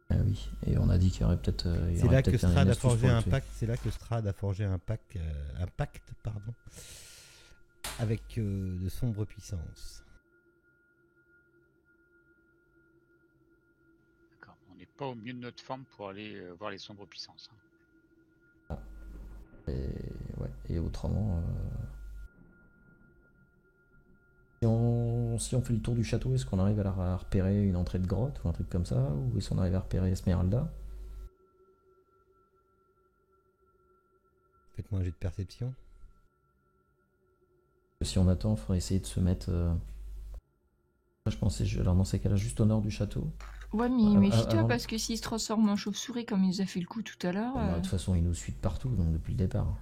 [SPEAKER 2] Ah oui, et on a dit qu'il y aurait peut-être...
[SPEAKER 1] C'est là que Strad a forgé un pacte. C'est là que Strad a forgé un pacte, pardon, avec de sombres puissances.
[SPEAKER 4] D'accord. On n'est pas au mieux de notre forme pour aller voir les sombres puissances. Hein.
[SPEAKER 2] Et autrement... Si on fait le tour du château, est-ce qu'on arrive à repérer une entrée de grotte ou un truc comme ça? Ou est-ce qu'on arrive à repérer Esmeralda?
[SPEAKER 1] Faites-moi un jet de perception.
[SPEAKER 2] Si on attend, il faudrait essayer de se mettre... Je pensais, alors dans ces cas-là, juste au nord du château.
[SPEAKER 5] Ouais, mais méfie-toi
[SPEAKER 2] avant-
[SPEAKER 5] parce que s'il se transforme en chauve-souris comme il nous a fait le coup tout à l'heure.
[SPEAKER 2] Bah, de toute façon, il nous suit de partout, donc depuis le départ.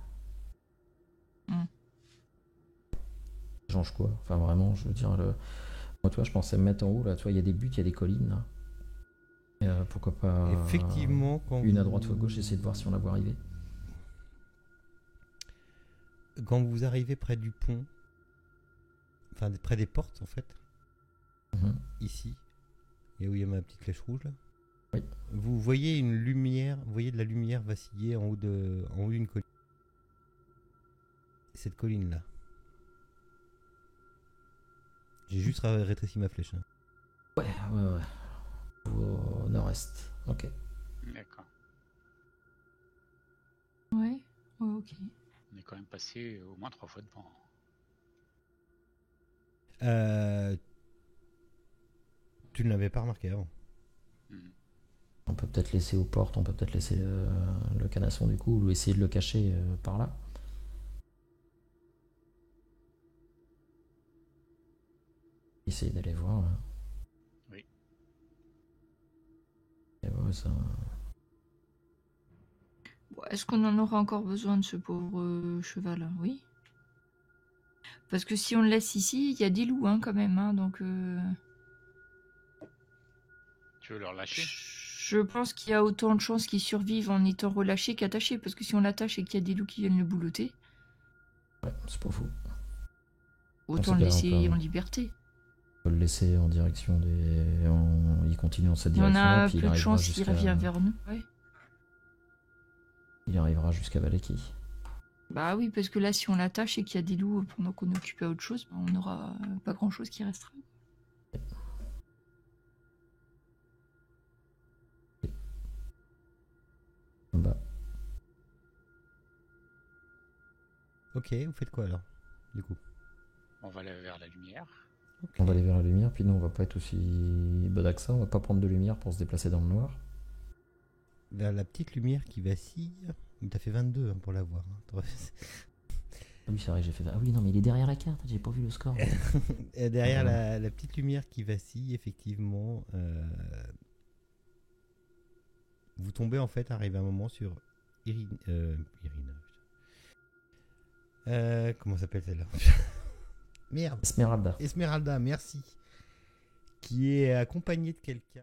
[SPEAKER 2] Change quoi? Enfin, vraiment, je veux dire, moi, toi, je pensais me mettre en haut, là, tu vois, il y a des buttes, il y a des collines, là. Et, pourquoi pas...
[SPEAKER 1] Effectivement, quand
[SPEAKER 2] Une à
[SPEAKER 1] vous-
[SPEAKER 2] droite ou à gauche, essayer de voir si on la voit arriver.
[SPEAKER 1] Quand vous arrivez près du pont, enfin près des portes en fait, ici, et où il y a ma petite flèche rouge là,
[SPEAKER 2] Oui.
[SPEAKER 1] vous voyez une lumière, vous voyez de la lumière vaciller en haut d'une colline. Cette colline là. J'ai juste rétréci ma flèche. Hein.
[SPEAKER 2] Ouais. Au nord-est. Ok.
[SPEAKER 4] D'accord.
[SPEAKER 5] Ouais, ok.
[SPEAKER 4] On est quand même passé au moins 3 fois devant.
[SPEAKER 1] Tu ne l'avais pas remarqué avant.
[SPEAKER 2] On peut peut-être laisser aux portes, on peut peut-être laisser le canasson du coup, ou essayer de le cacher par là. Essayer d'aller voir. Là.
[SPEAKER 4] Oui.
[SPEAKER 2] Et ouais, ça...
[SPEAKER 5] Bon, est-ce qu'on en aura encore besoin de ce pauvre cheval hein? Oui. Parce que si on le laisse ici, il y a des loups hein, quand même. Hein, donc,
[SPEAKER 4] Tu veux leur lâcher?
[SPEAKER 5] je pense qu'il y a autant de chances qu'il survive en étant relâché qu'attaché. Parce que si on l'attache et qu'il y a des loups qui viennent le boulotter,
[SPEAKER 2] Ouais, c'est pas fou.
[SPEAKER 5] autant
[SPEAKER 2] On
[SPEAKER 5] le
[SPEAKER 2] sait bien,
[SPEAKER 5] laisser
[SPEAKER 2] on peut-
[SPEAKER 5] en liberté.
[SPEAKER 2] On peut le laisser en direction des... Il continue dans cette
[SPEAKER 5] Il y en
[SPEAKER 2] direction-là,
[SPEAKER 5] a
[SPEAKER 2] puis
[SPEAKER 5] peu de
[SPEAKER 2] arrivera
[SPEAKER 5] chance qu'il
[SPEAKER 2] jusqu'à-
[SPEAKER 5] revient vers nous. Ouais.
[SPEAKER 2] Il arrivera jusqu'à Valaki.
[SPEAKER 5] Bah oui, parce que là, si on l'attache et qu'il y a des loups pendant qu'on est occupé à autre chose, on n'aura pas grand-chose qui restera.
[SPEAKER 2] Bah,
[SPEAKER 1] Ok, vous faites quoi alors, du coup?
[SPEAKER 4] On va aller vers la lumière.
[SPEAKER 1] Ok.
[SPEAKER 2] on va aller vers la lumière, puis nous on va pas être aussi bodak que ça, on va pas prendre de lumière pour se déplacer dans le noir.
[SPEAKER 1] Vers la petite lumière qui vacille. T'as fait 22 pour la voir. Hein.
[SPEAKER 2] Ah oui, c'est vrai, j'ai fait. Ah oui, non, mais il est derrière la carte, j'ai pas vu le score.
[SPEAKER 1] Et derrière
[SPEAKER 2] Voilà.
[SPEAKER 1] la petite lumière qui vacille, effectivement, vous tombez en fait, arrivé à un moment sur Irina. Comment s'appelle celle-là? Merde.
[SPEAKER 2] Esmeralda.
[SPEAKER 1] Esmeralda, merci. Qui est accompagnée de quelqu'un.